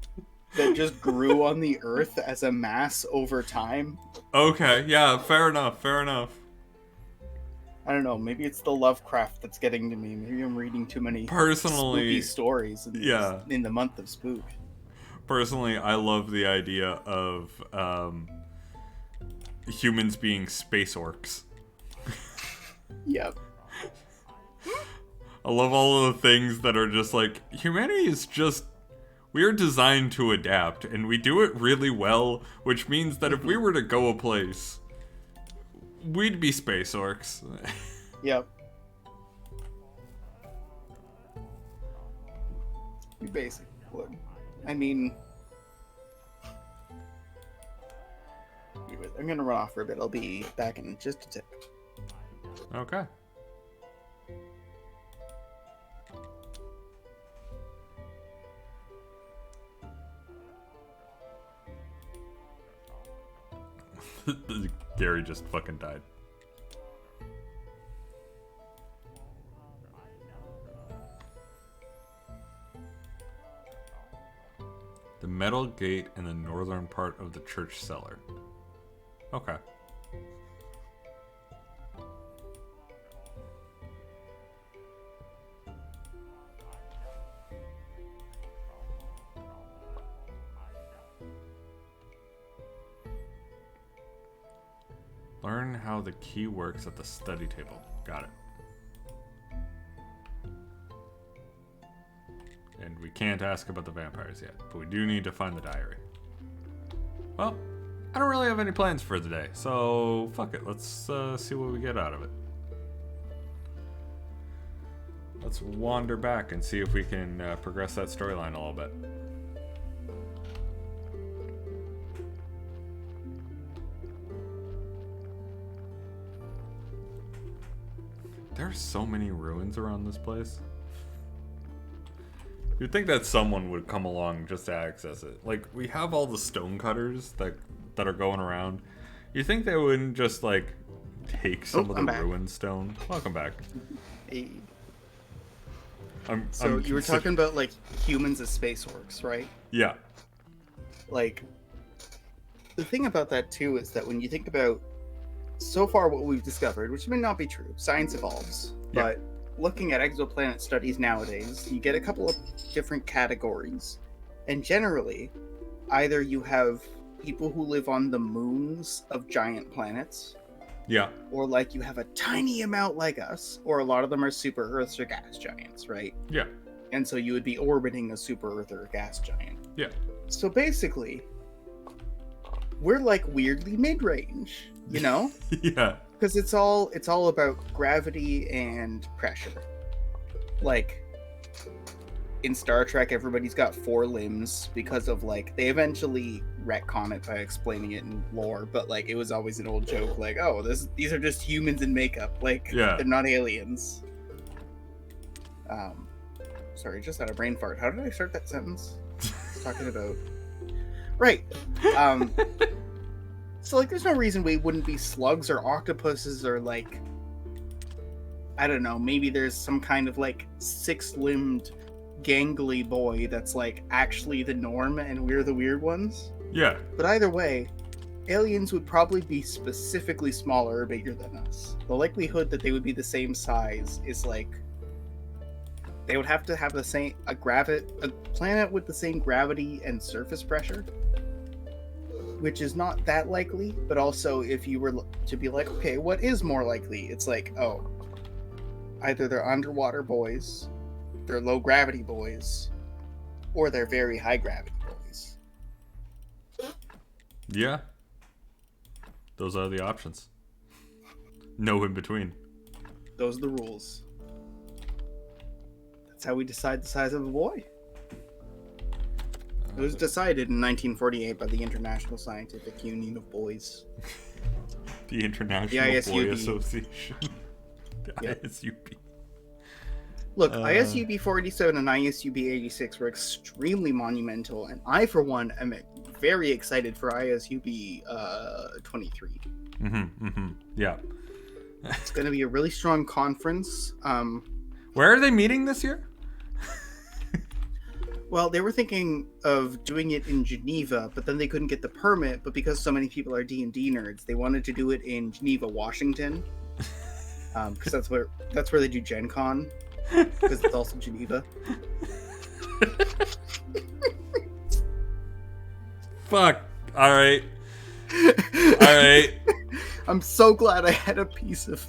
that just grew on the earth as a mass over time. Okay, yeah, fair enough. I don't know, maybe it's the Lovecraft that's getting to me. Maybe I'm reading too many spooky stories in the month of Spook. Personally, I love the idea of humans being space orcs. Yep. I love all of the things that are just like, humanity is just, we are designed to adapt, and we do it really well, which means that if we were to go a place, we'd be space orcs. Yep. We basically would. I mean, I'm gonna run off for a bit. I'll be back in just a tick. Okay. Gary just fucking died. The metal gate in the northern part of the church cellar. Okay. Learn how the key works at the study table. Got it. And we can't ask about the vampires yet, but we do need to find the diary. Well, I don't really have any plans for the day, so fuck it. Let's see what we get out of it. Let's wander back and see if we can progress that storyline a little bit. There are so many ruins around this place. You'd think that someone would come along just to access it. Like, we have all the stone cutters that are going around. You think they wouldn't just, like, take some of the ruined stone? Welcome back. Hey. You were talking about, like, humans as space orcs, right? Yeah. like, the thing about that too is that when you think about so far what we've discovered, which may not be true, science evolves, Yeah. but looking at exoplanet studies nowadays, you get a couple of different categories. And generally, either you have people who live on the moons of giant planets, Yeah. or like you have a tiny amount like us, or a lot of them are super Earths or gas giants, right? Yeah. And so you would be orbiting a super Earth or a gas giant. Yeah. So basically, we're like weirdly mid-range, you know? Yeah. Because it's all about gravity and pressure. Like in Star Trek, everybody's got 4 limbs because of like they eventually retcon it by explaining it in lore, but like it was always an old joke, like, oh, these are just humans in makeup, like Yeah. they're not aliens. Sorry, just had a brain fart. How did I start that sentence? I was talking about right. So like there's no reason we wouldn't be slugs or octopuses or like I don't know, maybe there's some kind of like 6-limbed gangly boy that's like actually the norm and we're the weird ones. Yeah. But either way, aliens would probably be specifically smaller or bigger than us. The likelihood that they would be the same size is like they would have to have the same a planet with the same gravity and surface pressure, which is not that likely. But also, if you were to be like, okay, what is more likely? It's like, oh, either they're underwater boys, they're low gravity boys, or they're very high gravity boys. Yeah. Those are the options. No in between. Those are the rules. That's how we decide the size of a boy. It was decided in 1948 by the International Scientific Union of Boys. The International The Boy ISUB. Association. The Yep. ISUB. Look, ISUB 47 and ISUB 86 were extremely monumental, and I, for one, am very excited for ISUB 23. Yeah. It's going to be a really strong conference. Where are they meeting this year? Well, they were thinking of doing it in Geneva, but then they couldn't get the permit. But because so many people are D&D nerds, they wanted to do it in Geneva, Washington, because that's where they do Gen Con, because it's also Geneva. Fuck. All right. All right. I'm so glad I had a piece of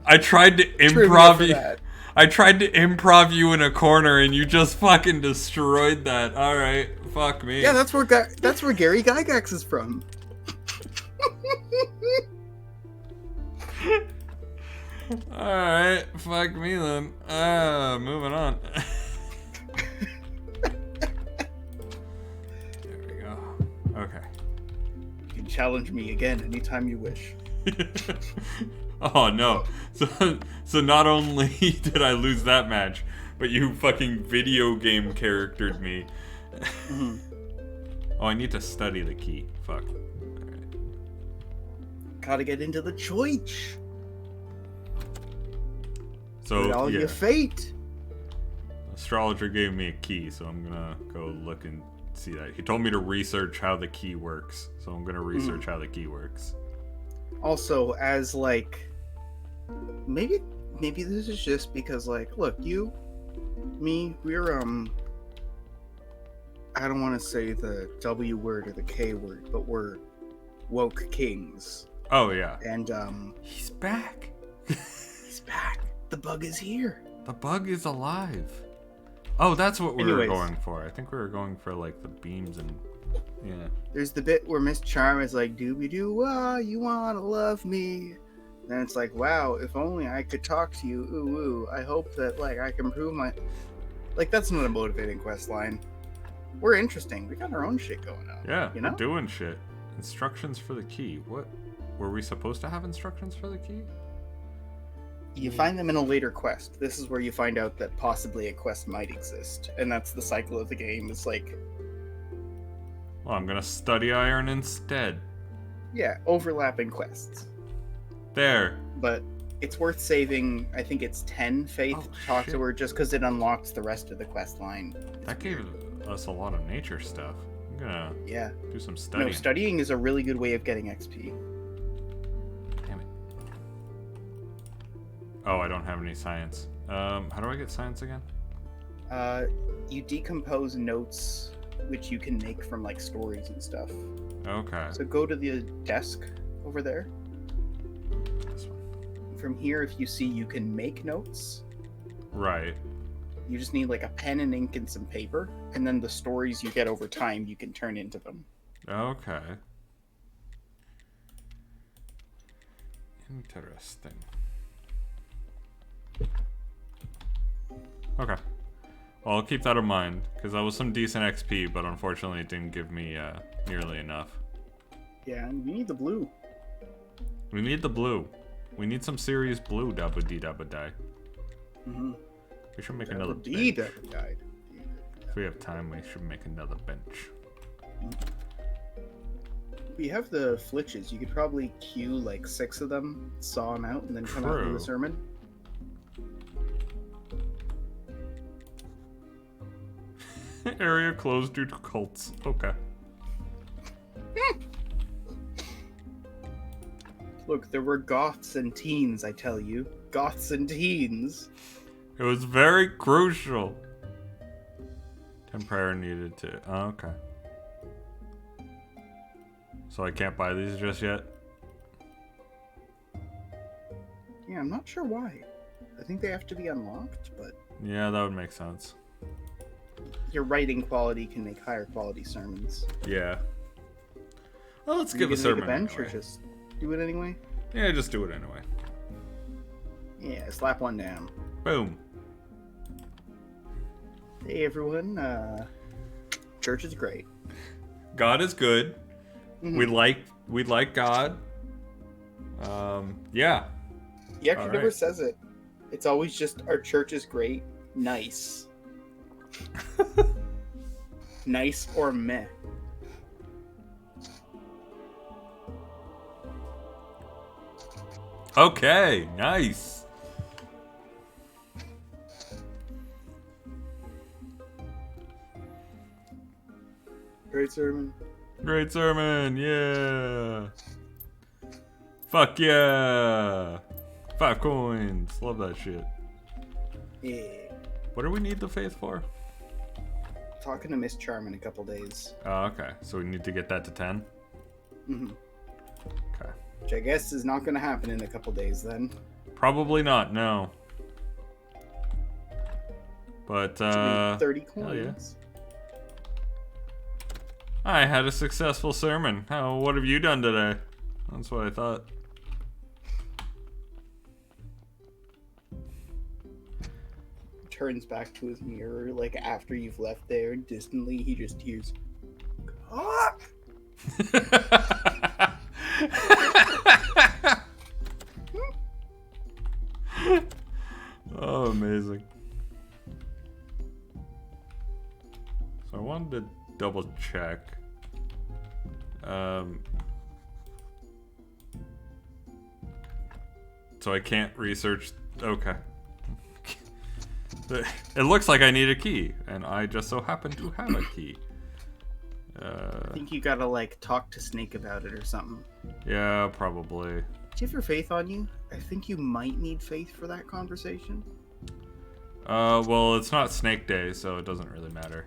I tried to trivia improv for you. that. I tried to improv you in a corner, and you just fucking destroyed that. All right, fuck me. Yeah, that's where Gary Gygax is from. All right, fuck me then. Moving on. There we go. Okay. You can challenge me again anytime you wish. Oh no. So not only did I lose that match, but you fucking video game charactered me. Mm-hmm. Oh, I need to study the key. Fuck. Alright. Gotta get into the choich. So All yeah, your fate. astrologer gave me a key, so I'm gonna go look and see that. He told me to research how the key works, so I'm gonna research how the key works. Also, as like maybe this is just because like, look, you, me, we're I don't want to say the W word or the K word, but we're woke kings. Oh yeah. And He's back. he's back. The bug is here. The bug is alive. Oh, that's what we Anyways. were going for. I think we were going for like the beams and yeah. There's the bit where Miss Charm is like, "Dooby doo, you wanna love me?" And it's like, wow, if only I could talk to you. Ooh, ooh. I hope that like I can prove my. Like that's not a motivating quest line. We're interesting. We got our own shit going on. Yeah, you know. we're doing shit. Instructions for the key. What? Were we supposed to have instructions for the key? You find them in a later quest. This is where you find out that possibly a quest might exist, and that's the cycle of the game. It's like, Well, I'm gonna study iron instead. yeah, overlapping quests. There. But it's worth saving. I think it's 10 faith Oh, to talk shit. to her, just because it unlocks the rest of the quest line. That gave us a lot of nature stuff. I'm gonna do some studying. No, studying is a really good way of getting XP. Damn it. Oh, I don't have any science. How do I get science again? You decompose notes, which you can make from like stories and stuff. Okay. So go to the desk over there. This one. From here, if you see, you can make notes. Right. You just need like a pen and ink and some paper, and then the stories you get over time, you can turn into them. Okay. Interesting. Okay. Well, I'll keep that in mind, because that was some decent XP, but unfortunately it didn't give me nearly enough. Yeah, and we need the blue. We need the blue. We need some serious blue, dabba dee dabba die. Mm-hmm. We should make another bench. Died. If we have time, we should make another bench. We have the flitches. You could probably queue like 6 of them, saw them out, and then come out and do a sermon. Area closed due to cults. Okay. Look, there were goths and teens, I tell you. Goths and teens. It was very crucial. 10 prayer needed to... Oh, okay. So I can't buy these just yet? Yeah, I'm not sure why. I think they have to be unlocked, but... Yeah, that would make sense. Your writing quality can make higher quality sermons. Yeah. Well, let's Are give you a gonna sermon make a bench anyway. or just do it anyway? Yeah, just do it anyway. Yeah, slap one down. Boom. Hey everyone, church is great. God is good. Mm-hmm. We like God. Yeah. He actually All never right. says it. It's always just, our church is great. Nice. Nice or meh. Okay, nice. Great sermon. Great sermon, yeah. Fuck yeah. 5 coins. Love that shit. Yeah. What do we need the faith for? Talking to Miss Charm in a couple days. Oh, okay. So we need to get that to 10? Mm-hmm. Okay. Which I guess is not going to happen in a couple days then. Probably not, no. But, 30 hell yeah. coins. I had a successful sermon. Oh, what have you done today? That's what I thought. Turns back to his mirror, like after you've left there, and distantly he just hears, "God!" Oh, amazing. So I wanted to double check. So I can't research. Okay. It looks like I need a key, and I just so happen to have a key. I think you gotta, like, talk to Snake about it or something. Yeah, probably. Do you have your faith on you? I think you might need faith for that conversation. Well, it's not Snake Day, so it doesn't really matter.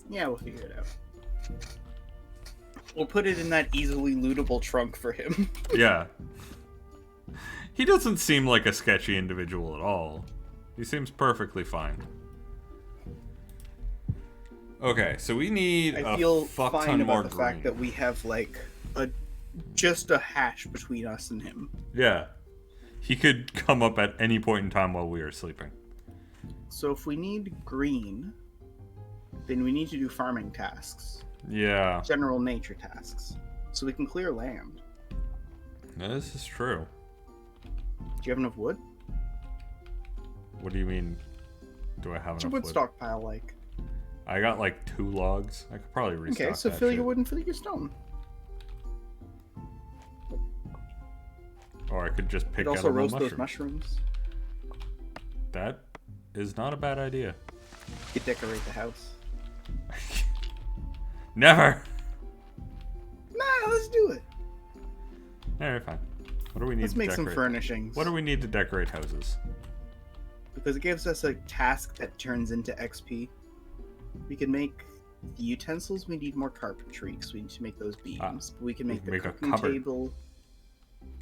Yeah, we'll figure it out. We'll put it in that easily lootable trunk for him. Yeah. He doesn't seem like a sketchy individual at all. He seems perfectly fine. Okay, so we need I a feel fuck fine ton about more the green. fact that we have, like, just a hash between us and him. Yeah. He could come up at any point in time while we are sleeping. So if we need green, then we need to do farming tasks. Yeah. General nature tasks. So we can clear land. This is true. Do you have enough wood? What do you mean? Do I have What's your enough wood stockpile like? I got like 2 logs. I could probably restock Okay, so that fill shit. your wood and fill your stone. Or I could just You pick could out also a roast mushroom. those mushrooms. That is not a bad idea. You could decorate the house. Never. Nah, let's do it. Alright, fine. What do we need Let's to make decorate? some furnishings. What do we need to decorate houses? Because it gives us a task that turns into XP. We can make the utensils. We need more carpentry because we need to make those beams. But we can make the cooking table.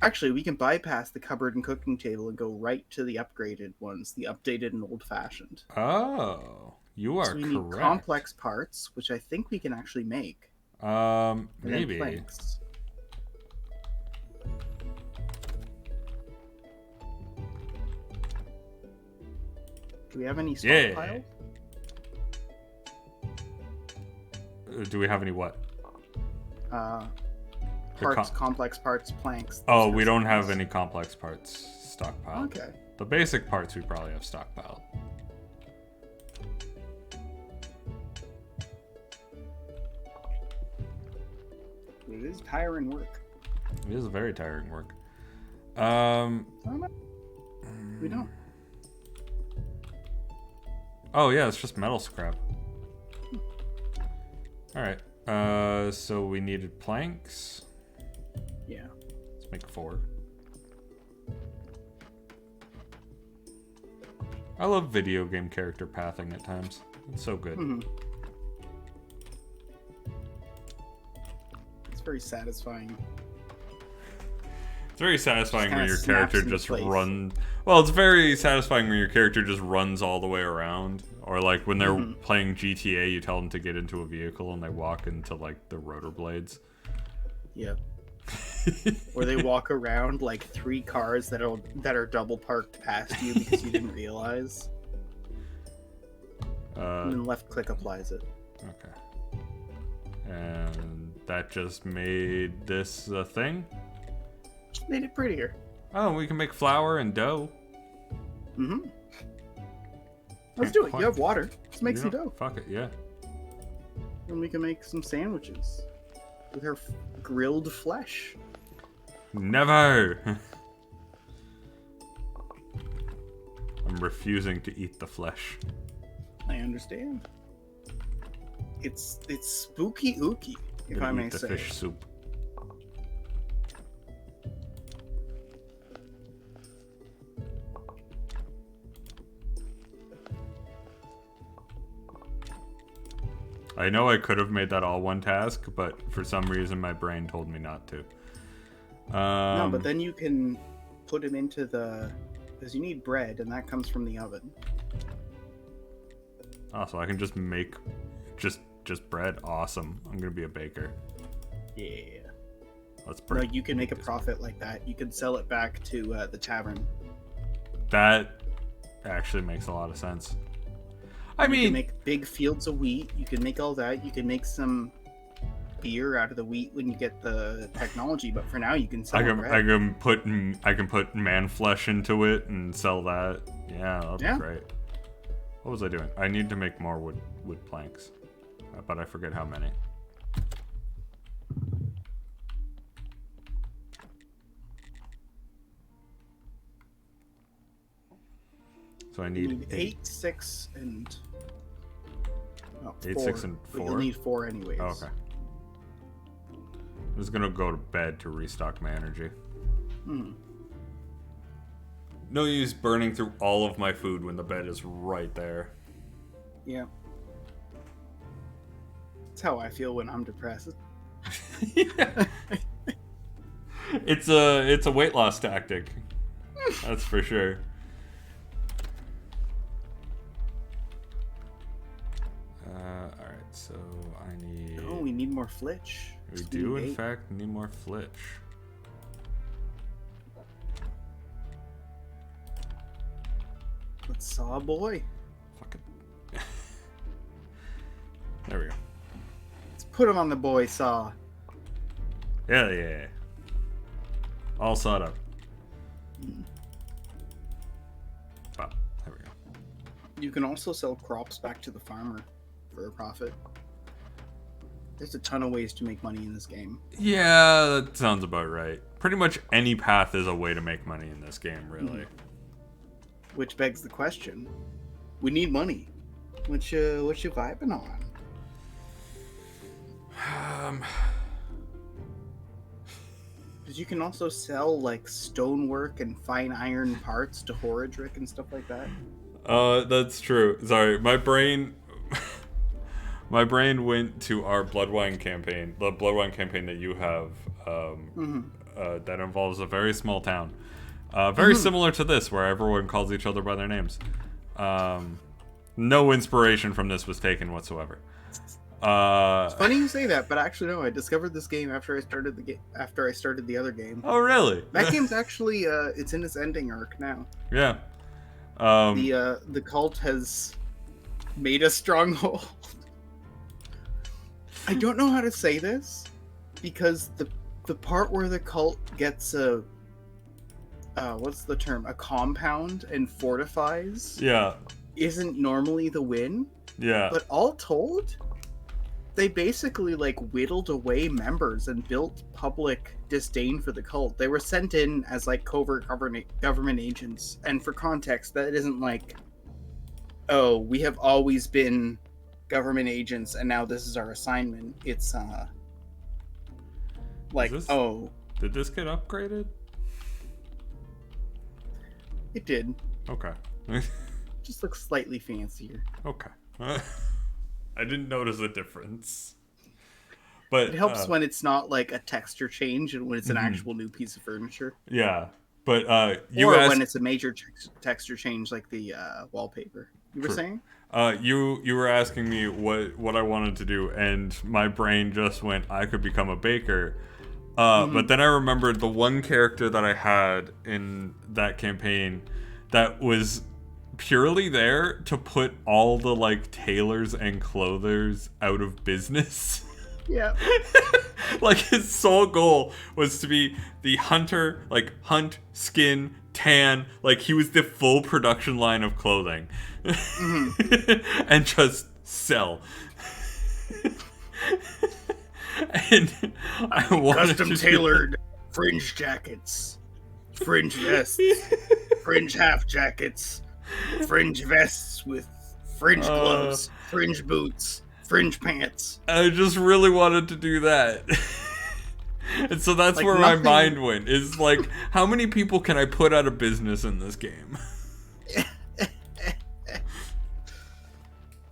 Actually, we can bypass the cupboard and cooking table and go right to the upgraded ones, the updated and old-fashioned. Oh, you are correct. So we need complex parts, which I think we can actually make. Maybe. Planks. Do we have any stockpile? Yeah. Do we have any what? Parts, complex parts, planks. Oh, we don't have any complex parts stockpiled. Okay. The basic parts we probably have stockpiled. It is tiring work. It is very tiring work. We don't. Oh yeah, it's just metal scrap. Alright. So we needed planks. Yeah. Let's make 4. I love video game character pathing at times. It's so good. Mm-hmm. It's very satisfying. It's very satisfying when your snaps character into just place. runs. Well, it's very satisfying when your character just runs all the way around. Or like when they're playing GTA, you tell them to get into a vehicle and they walk into like the rotor blades. Yep. Or they walk around like 3 cars that are double parked past you because you didn't realize. And then left click applies it. Okay. And that just made this a thing? Just made it prettier. Oh, we can make flour and dough. Mm-hmm. Let's do it. You have water. Let's make some dough. Fuck it, yeah. And we can make some sandwiches with our grilled flesh. Never! I'm refusing to eat the flesh. I understand. It's spooky ooky, if I may eat the say. fish soup. I know I could have made that all one task, but for some reason my brain told me not to. No, but then you can put it into the... Because you need bread, and that comes from the oven. Oh, so I can just make just bread? Awesome. I'm gonna be a baker. Yeah. Let's No, you can make a profit like that. You can sell it back to the tavern. That actually makes a lot of sense. I mean, you can make big fields of wheat. You can make all that. You can make some beer out of the wheat when you get the technology. But for now, you can sell bread. I can put man flesh into it and sell that. Yeah, that'd be great. What was I doing? I need to make more wood planks, but I forget how many. So I need 8, 6, and... No, 8, 4. 6, and 4? But you'll need 4 anyways. Oh, okay. I'm just gonna go to bed to restock my energy. No use burning through all of my food when the bed is right there. Yeah. That's how I feel when I'm depressed. Yeah. It's a weight loss tactic. That's for sure. Alright, so I need... Oh, we need more flitch. We do, in fact, need more flitch. Let's saw boy. Fucking... There we go. Let's put him on the boy saw. Hell yeah. All sawed up. Wow, there we go. You can also sell crops back to the farmer for a profit. There's a ton of ways to make money in this game. Yeah, that sounds about right. Pretty much any path is a way to make money in this game, really. Which begs the question: we need money. What you vibing on? Um, Because you can also sell like stonework and fine iron parts to Horadric and stuff like that. that's true. Sorry, my brain. My brain went to our Bloodwine campaign, the Bloodwine campaign that you have, that involves a very small town. Very similar to this, where everyone calls each other by their names. No inspiration from this was taken whatsoever. It's funny you say that, but actually no. I discovered this game after I started the other game. Oh, really? That game's actually it's in its ending arc now. Yeah. The cult has made a stronghold. I don't know how to say this because the part where the cult gets a what's the term? A compound and fortifies. Yeah. Isn't normally the win. Yeah. But all told, they basically like whittled away members and built public disdain for the cult. They were sent in as like covert government agents, and for context, that isn't like, oh, we have always been government agents and now this is our assignment. It's like, oh, did this get upgraded? It did. Okay. Just looks slightly fancier. Okay. I didn't notice a difference. But it helps when it's not like a texture change and when it's an actual new piece of furniture. Yeah. But when it's a major texture change like the wallpaper. You were saying? You were asking me what I wanted to do, and my brain just went, I could become a baker. But then I remembered the one character that I had in that campaign that was purely there to put all the like tailors and clothers out of business. Yeah. Like his sole goal was to be the hunter, like hunt, skin, tan, like he was the full production line of clothing. And just sell. And I wanted custom tailored fringe jackets, fringe vests, fringe half jackets, fringe vests with fringe gloves, fringe boots, fringe pants. I just really wanted to do that. And so that's like where my mind went, is like, how many people can I put out of business in this game?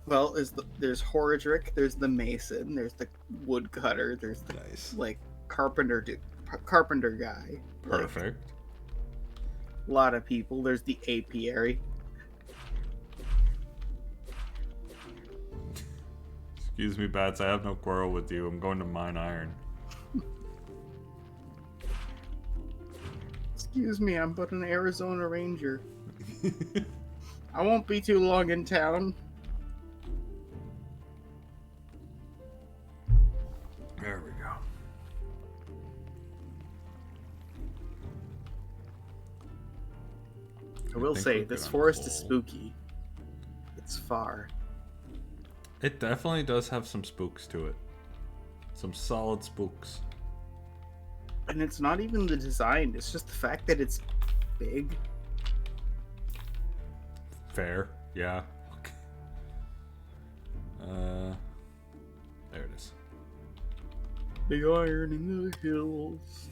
Well, there's Horadric, there's the mason, there's the woodcutter, there's the like carpenter guy. Perfect. Like, a lot of people. There's the apiary. Excuse me, Bats. I have no quarrel with you. I'm going to mine iron. Excuse me, I'm but an Arizona Ranger. I won't be too long in town. There we go. I will say, this forest is spooky. It's far. It definitely does have some spooks to it. Some solid spooks. And it's not even the design, it's just the fact that it's big. Fair, yeah. There it is. Big iron in the hills.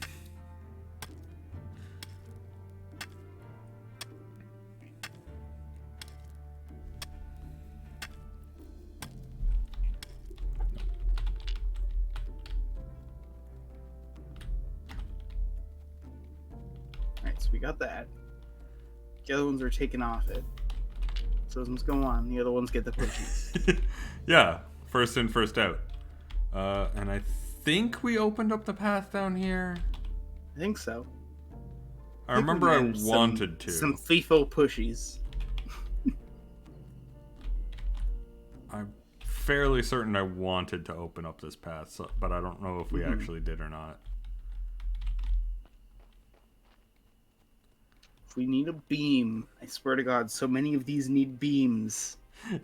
Alright, so we got that. The other ones are taking off it. So those ones go on, the other ones get the pushies. Yeah, first in, first out. And I think we opened up the path down here. I think so. I remember I wanted to. Some FIFO pushies. I'm fairly certain I wanted to open up this path, so, but I don't know if we actually did or not. If we need a beam, I swear to God, so many of these need beams.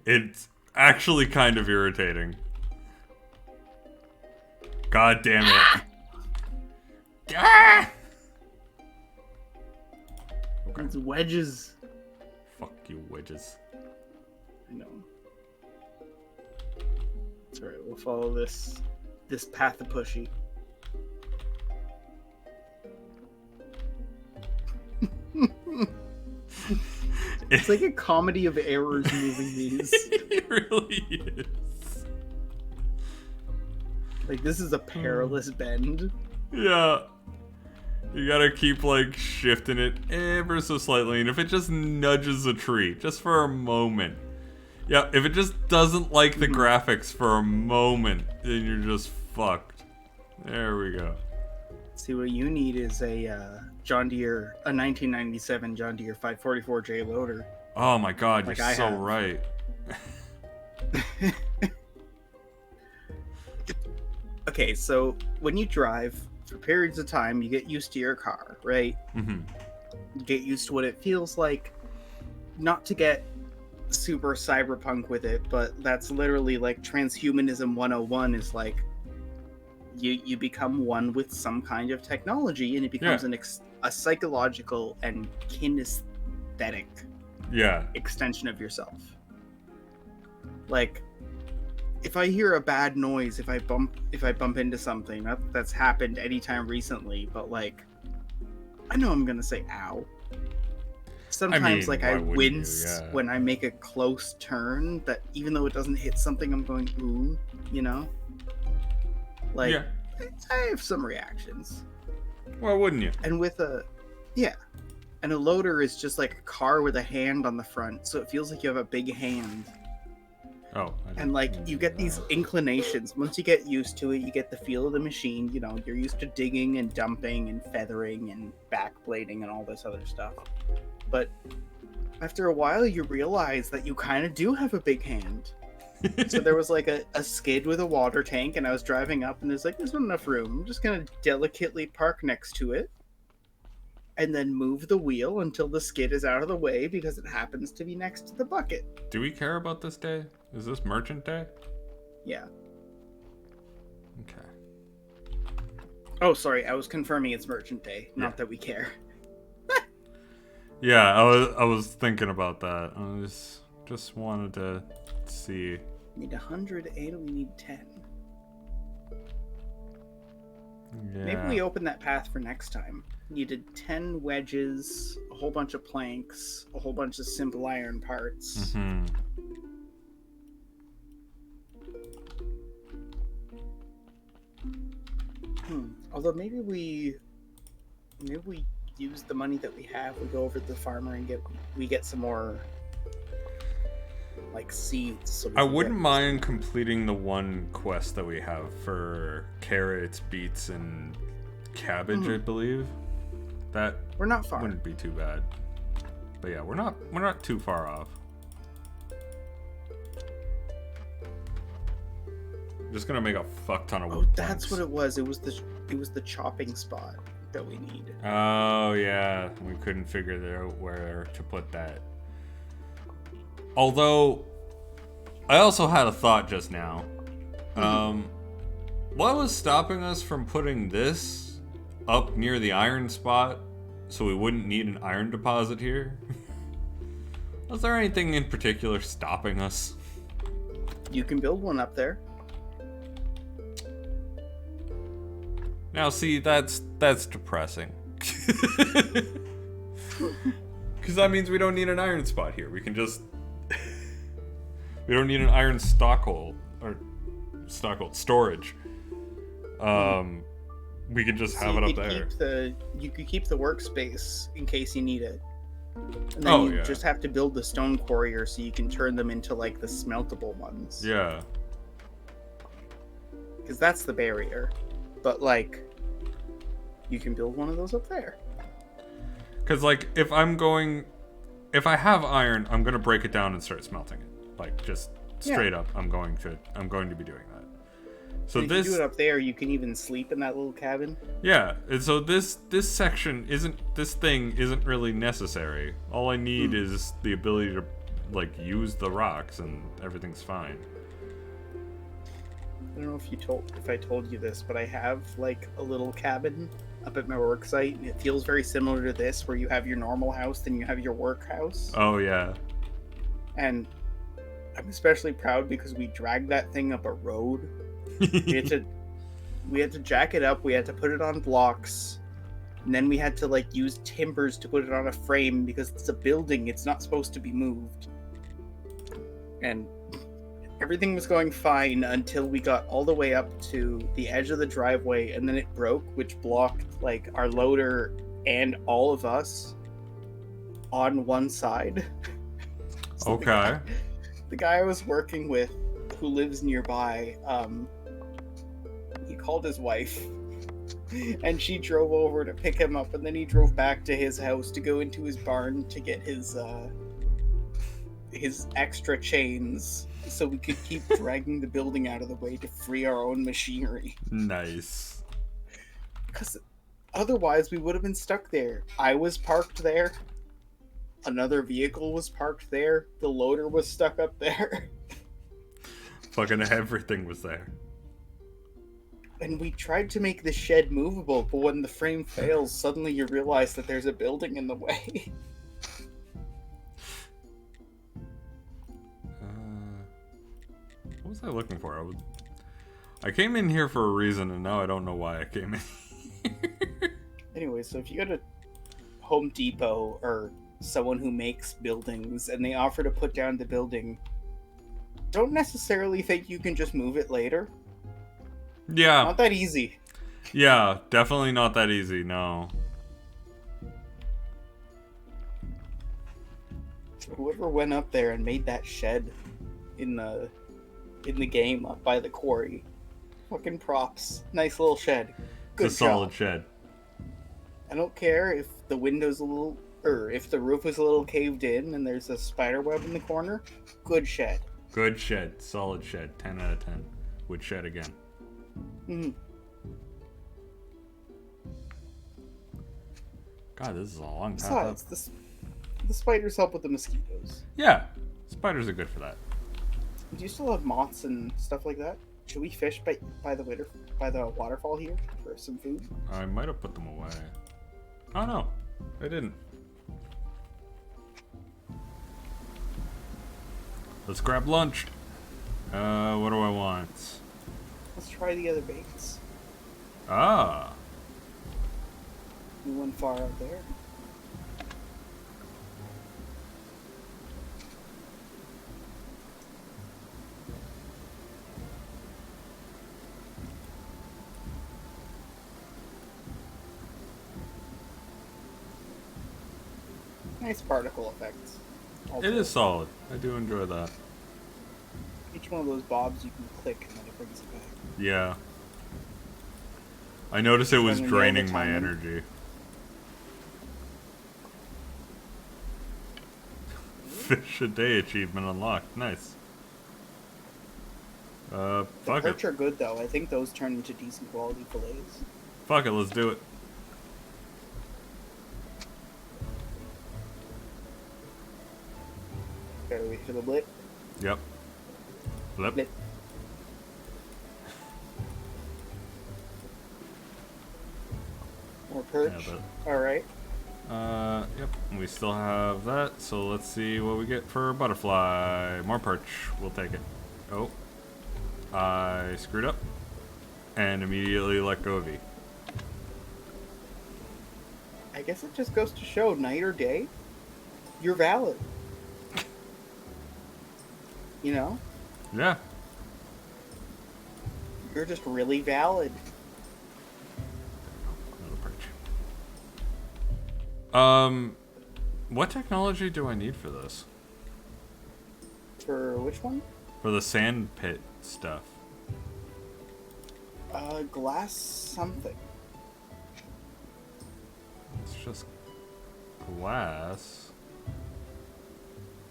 It's actually kind of irritating. God damn it. Ah! Okay. It's wedges. Fuck you, wedges. I know. It's alright, we'll follow this this path of pushy. It's like a comedy of errors moving these. It really is. Like, this is a perilous bend. Yeah. You gotta keep, like, shifting it ever so slightly, and if it just nudges a tree, just for a moment. Yeah, if it just doesn't like the graphics for a moment, then you're just fucked. There we go. See, what you need is a John Deere, a 1997 John Deere 544J loader. Oh my god, Like you're I so have. right. Okay, so when you drive, for periods of time, you get used to your car, right? Mm-hmm. You get used to what it feels like. Not to get super cyberpunk with it, but that's literally like transhumanism 101 is like you become one with some kind of technology, and it becomes a psychological and kinesthetic extension of yourself. Like, if I hear a bad noise, if I bump into something, that's happened anytime recently, but like, I know I'm gonna say ow. Sometimes, I wince when I make a close turn, that even though it doesn't hit something, I'm going, ooh, you know? Like, I have some reactions. Why wouldn't you? And with a loader is just like a car with a hand on the front, so it feels like you have a big hand. Oh. And like, you get these inclinations. Once you get used to it, you get the feel of the machine. You know, you're used to digging and dumping and feathering and backblading and all this other stuff. But after a while, you realize that you kind of do have a big hand. So there was like a skid with a water tank, and I was driving up, and there's not enough room. I'm just going to delicately park next to it and then move the wheel until the skid is out of the way because it happens to be next to the bucket. Do we care about this day? Is this Merchant Day? Yeah. Okay. Oh, sorry. I was confirming it's Merchant Day. Not that we care. Yeah, I was thinking about that. I just wanted to see. We need 100 and we need 10. Yeah. Maybe we open that path for next time. Needed 10 wedges, a whole bunch of planks, a whole bunch of simple iron parts. Mm-hmm. Although maybe we use the money that we have. We go over to the farmer and get some more like seeds. So I wouldn't mind completing the one quest that we have for carrots, beets, and cabbage. I believe that we're not far. Wouldn't be too bad. But yeah, we're not too far off. I'm just gonna make a fuck ton of wood planks. That's what it was. It was the chopping spot that we need. Oh yeah, we couldn't figure out where to put that. Although, I also had a thought just now. What was stopping us from putting this up near the iron spot so we wouldn't need an iron deposit here? Was there anything in particular stopping us? You can build one up there. Now see, that's depressing. Because that means we don't need an iron spot here. We can just... we don't need an iron storage. We can just have it up there. You could keep the workspace in case you need it. And then you just have to build the stone quarrier so you can turn them into like the smeltable ones. Yeah. Because that's the barrier. But like, you can build one of those up there. Because like, if I have iron, I'm gonna break it down and start smelting it. Like, just straight up, I'm going to be doing that. So if you do it up there, you can even sleep in that little cabin. Yeah, and so this thing isn't really necessary. All I need is the ability to like use the rocks, and everything's fine. I don't know if I told you this, but I have like a little cabin up at my work site, and it feels very similar to this, where you have your normal house, then you have your work house. Oh yeah. And I'm especially proud because we dragged that thing up a road. we We had to jack it up. We had to put it on blocks. And then we had to, like, use timbers to put it on a frame because it's a building. It's not supposed to be moved. And everything was going fine until we got all the way up to the edge of the driveway, and then it broke, which blocked, like, our loader and all of us on one side. So Okay. the guy I was working with, who lives nearby, he called his wife, and she drove over to pick him up, and then he drove back to his house to go into his barn to get his extra chains so we could keep dragging the building out of the way to free our own machinery. Nice. Because otherwise we would have been stuck there. I was parked there. Another vehicle was parked there. The loader was stuck up there. Fucking everything was there. And we tried to make the shed movable, but when the frame fails, suddenly you realize that there's a building in the way. What was I looking for? I came in here for a reason, and now I don't know why I came in here. Anyway, so if you go to Home Depot or someone who makes buildings and they offer to put down the building, don't necessarily think you can just move it later. Yeah. Not that easy. Yeah, definitely not that easy, no. Whoever went up there and made that shed in the game up by the quarry, fucking props. Nice little shed. Good It's a solid job. shed. I don't care if the window's a little, or if the roof is a little caved in and there's a spider web in the corner. Good shed. Good shed. Solid shed. 10 out of 10. Would shed again. Mm-hmm. God, this is a long time. Besides, the spiders help with the mosquitoes. Yeah. Spiders are good for that. Do you still have moths and stuff like that? Should we fish by the waterfall here for some food? I might have put them away. Oh no, I didn't. Let's grab lunch. What do I want? Let's try the other baits. Ah. We went far out there. Nice particle effects. It is solid. I do enjoy that. Each one of those bobs you can click and then it brings it back. Yeah. I noticed it was Spending draining the my time. energy. Fish a day achievement unlocked. Nice. The Fuck perch it. are good though. I think those turn into decent quality fillets. Fuck it, let's do it. Gotta wait for the blip. Yep. Flip. Blip. More perch. Yeah, Alright. Yep. We still have that, so let's see what we get for butterfly. More perch. We'll take it. Oh. I screwed up. And immediately let go of E. I guess it just goes to show, night or day, you're valid. You know? Yeah. You're just really valid. Another perch. What technology do I need for this? For which one? For the sand pit stuff. Glass something. It's just glass.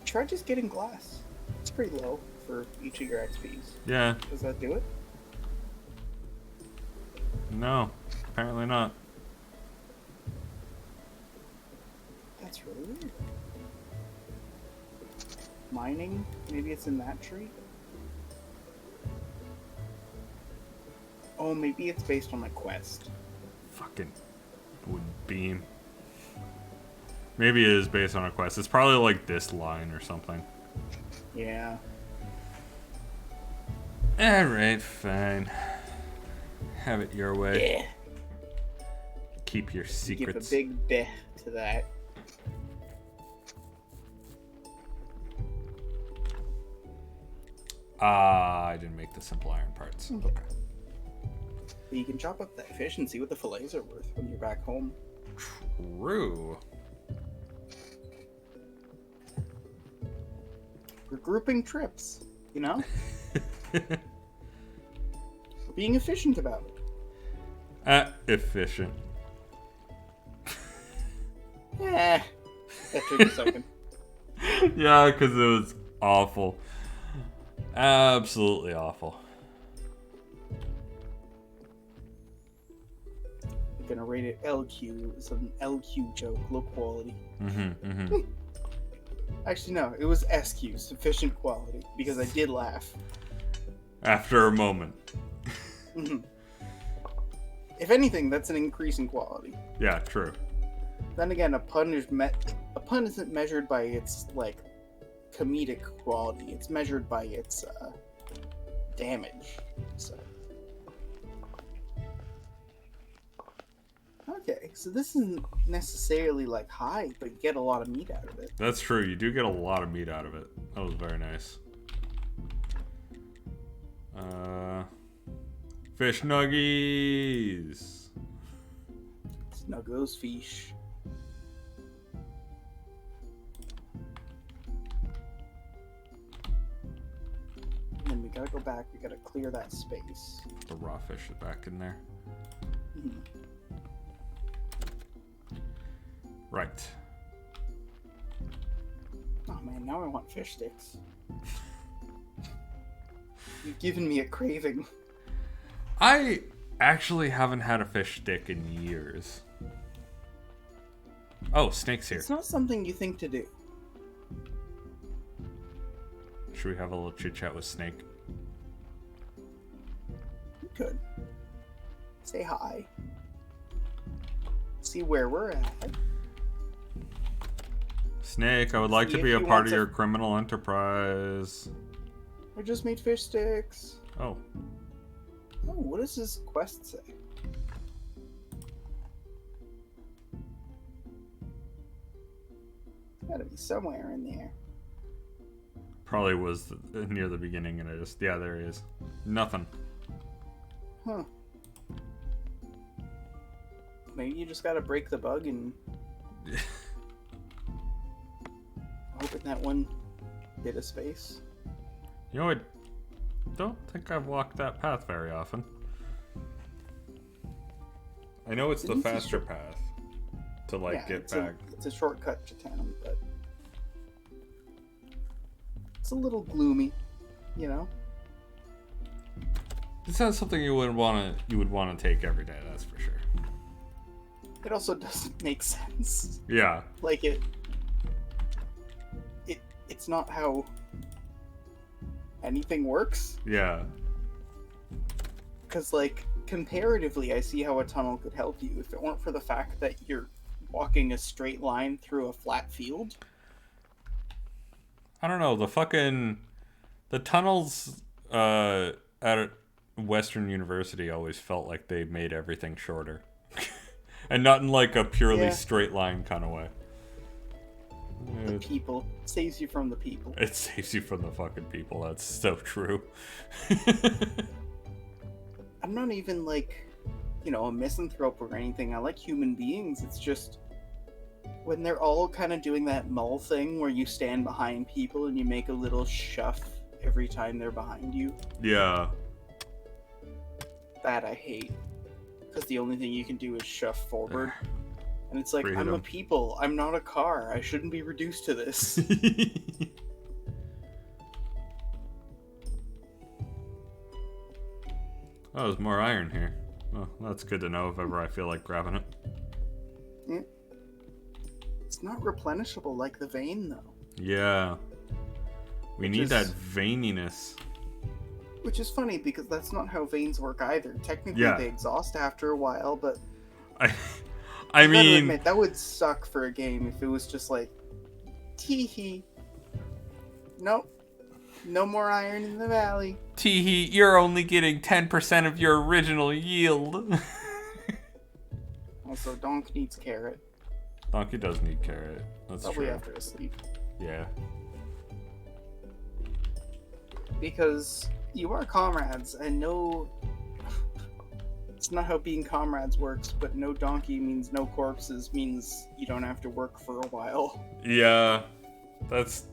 Try just getting glass. It's pretty low for each of your XPs. Yeah. Does that do it? No. Apparently not. That's really weird. Mining? Maybe it's in that tree? Oh, maybe it's based on the quest. Fucking wood beam. Maybe it is based on a quest. It's probably like this line or something. Yeah. Alright, fine. Have it your way. Yeah. Keep your Give a secrets. big beh to that. I didn't make the simple iron parts. Okay. Okay. But you can chop up that fish and see what the fillets are worth when you're back home. True. We're grouping trips, you know? We're being efficient about it. Efficient. Eh, that took a second. Yeah, because it was awful. Absolutely awful. I'm gonna rate it LQ. It's an LQ joke, low quality. Actually, no, it was SQ, sufficient quality, because I did laugh. After a moment. If anything, that's an increase in quality. Yeah, true. Then again, a pun isn't measured by its like comedic quality. It's measured by its damage. So okay, so this isn't necessarily like high, but you get a lot of meat out of it. That's true. You do get a lot of meat out of it. That was very nice. Fish nuggies. Snuggos fish. And then we gotta go back. We gotta clear that space. The raw fish is back in there. Mhm. Right. Oh man, now I want fish sticks. You've given me a craving. I actually haven't had a fish stick in years. Oh, Snake's here. It's not something you think to do. Should we have a little chit chat with Snake? You could. Say hi. See where we're at. Snake, I would like See to if be a he part wants of a- your criminal enterprise. I just made fish sticks. Oh, Oh, what does this quest say? Gotta be somewhere in there. probably was near the beginning, and I just yeah, there he is. Nothing. Huh. Maybe you just gotta break the bug and open that one bit of space. You know, I don't think I've walked that path very often. I know it's the Didn't you faster sure- path to like Yeah, get it's back. It's a shortcut to town, but it's a little gloomy, you know. This is something you would want to take every day. That's for sure. It also doesn't make sense. Yeah. Like it's not how anything works. Yeah. Because, like, comparatively, I see how a tunnel could help you if it weren't for the fact that you're walking a straight line through a flat field. I don't know. The tunnels at Western University always felt like they made everything shorter, and not in like a purely Yeah. straight line kind of way. The people saves you from the people. It saves you from the fucking people. That's so true. I'm not even like, a misanthrope or anything. I like human beings. It's just when they're all kind of doing that mull thing where you stand behind people and you make a little shuff every time they're behind you. Yeah. That I hate. Because the only thing you can do is shuff forward. And it's like, I'm a Freedom. people. I'm not a car. I shouldn't be reduced to this. Oh, there's more iron here. Well, that's good to know if ever I feel like grabbing it. It's not replenishable like the vein, though. Yeah. We Which need is- that veininess. Which is funny because that's not how veins work either. Technically, Yeah. they exhaust after a while, but I I gotta mean, admit, that would suck for a game if it was just like, tee hee. Nope. No more iron in the valley. Teehee, you're only getting 10% of your original yield. Also, Donk needs carrot. Donkey does need carrot. That's Probably true. after his sleep. Yeah. Because you are comrades, and no... It's not how being comrades works, but no donkey means no corpses means you don't have to work for a while. Yeah. That's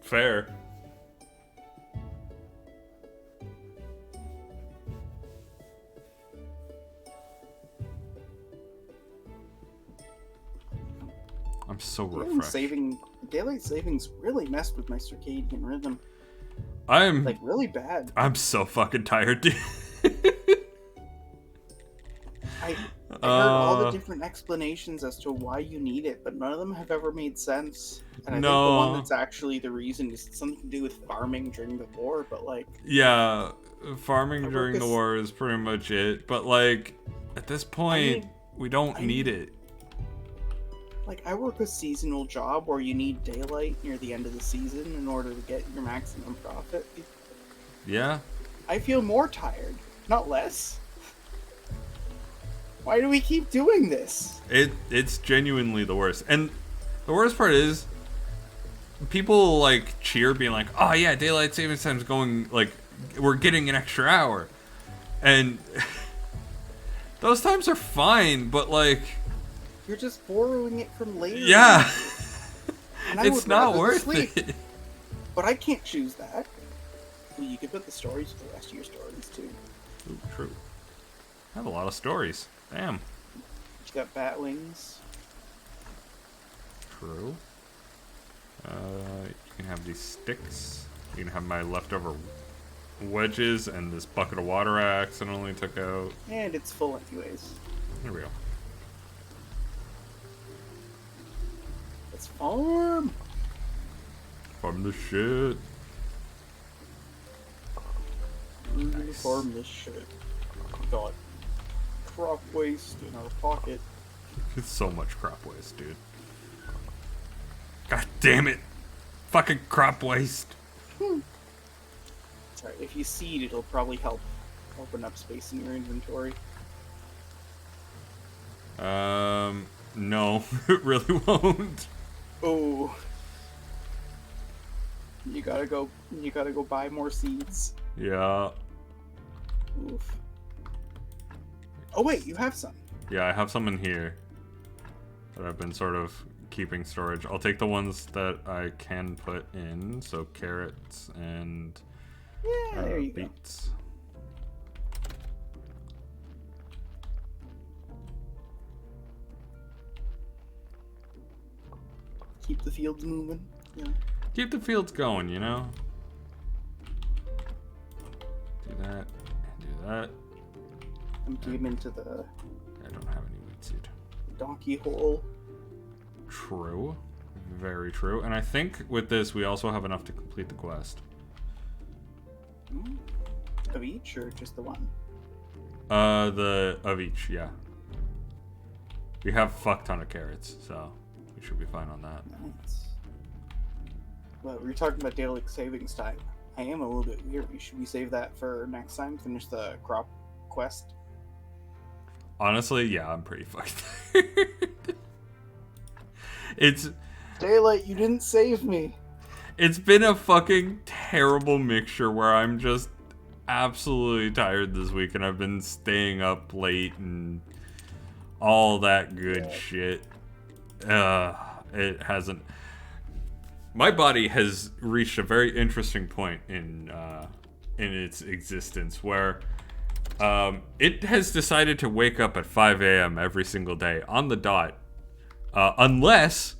fair. I'm so refreshed. Daylight savings really messed with my circadian rhythm. I'm Like, really bad. I'm so fucking tired, dude. I heard all the different explanations as to why you need it, but none of them have ever made sense. And I think the one that's actually the reason is something to do with farming during the war, but like... Yeah, farming during the war is pretty much it. But like, at this point, we don't need it. Like, I work a seasonal job where you need daylight near the end of the season in order to get your maximum profit. Yeah. I feel more tired, not less. Why do we keep doing this? It's genuinely the worst. And the worst part is, people like cheer being like, oh yeah, daylight savings time's going, like, we're getting an extra hour. And those times are fine, but like... You're just borrowing it from later. Yeah. And I it's not worth it. But I can't choose that. Well, you could put the stories to the rest of your stories too. Ooh, true. I have a lot of stories. Damn. You got bat wings. True. You can have these sticks. You can have my leftover wedges and this bucket of water I accidentally took out. And it's full anyways. There we go. Let's farm. Farm the shit. Nice. Farm this shit. Got crop waste in our pocket. It's so much crop waste, dude. God damn it. Fucking crop waste. Sorry, if you seed, it'll probably help open up space in your inventory. No, it really won't. Oh. You gotta go buy more seeds. Yeah. Oof. Oh wait, you have some. Yeah, I have some in here that I've been sort of keeping storage. I'll take the ones that I can put in, so carrots and there you beets. Keep the fields moving. Yeah. Keep the fields going, you know? Do that, and do that. Empty them into the I don't have any wheat seed. donkey hole. True. Very true. And I think with this, we also have enough to complete the quest. Of each, or just the one? Of each, yeah. We have a fuck ton of carrots, so we should be fine on that. Nice. Well, we were talking about daylight savings time. I am a little bit weary. Should we save that for next time? Finish the crop quest? Honestly, yeah, I'm pretty fucked. It's... Daylight, you didn't save me. It's been a fucking terrible mixture where I'm just absolutely tired this week and I've been staying up late and all that good shit. It hasn't... My body has reached a very interesting point in its existence where it has decided to wake up at 5 a.m. every single day on the dot, unless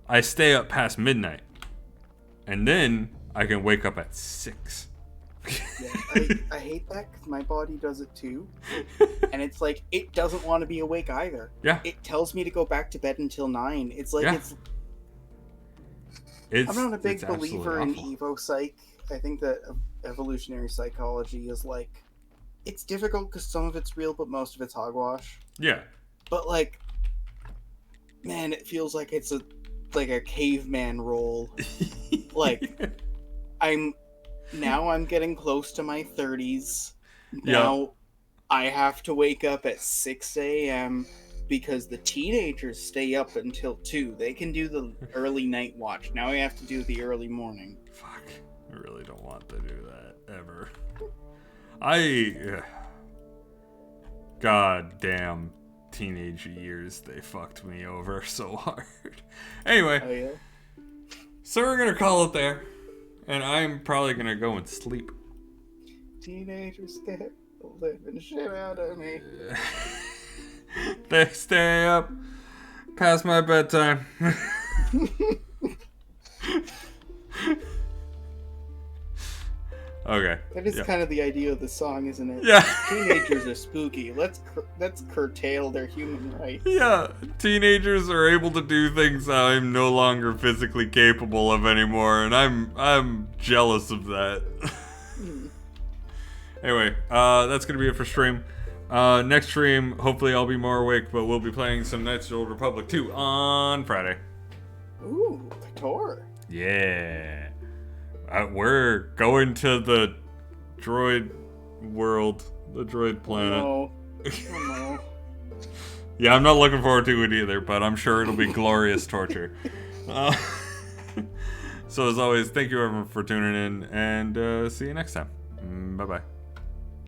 I stay up past midnight, and then I can wake up at 6. Yeah, I hate that because my body does it too, and it's like it doesn't want to be awake either. Yeah, it tells me to go back to bed until 9. It's like I'm not a big believer in Evo Psych. I think that evolutionary psychology is like, it's difficult because some of it's real, but most of it's hogwash. Yeah. But like, man, it feels like it's a caveman role. Like, I'm Now I'm getting close to my 30s. Yeah. Now I have to wake up at 6 a.m. because the teenagers stay up until 2. They can do the early night watch. Now I have to do the early morning. Fuck. I really don't want to do that ever. I. God damn teenage years, they fucked me over so hard. Anyway, Oh, yeah? so we're gonna call it there. And I'm probably gonna go and sleep. Teenagers get the living shit out of me. They stay up past my bedtime. Okay. That is kind of the idea of the song, isn't it? Yeah. Teenagers are spooky. Let's curtail their human rights. Yeah. Teenagers are able to do things I'm no longer physically capable of anymore, and I'm jealous of that. Anyway, that's gonna be it for stream. Next stream, hopefully I'll be more awake, but we'll be playing some Knights of the Old Republic 2 on Friday. Ooh, Couture. Yeah. We're going to the droid world, the droid planet. Oh no. Yeah, I'm not looking forward to it either, but I'm sure it'll be glorious torture. So as always, thank you everyone for tuning in, and see you next time. Bye-bye.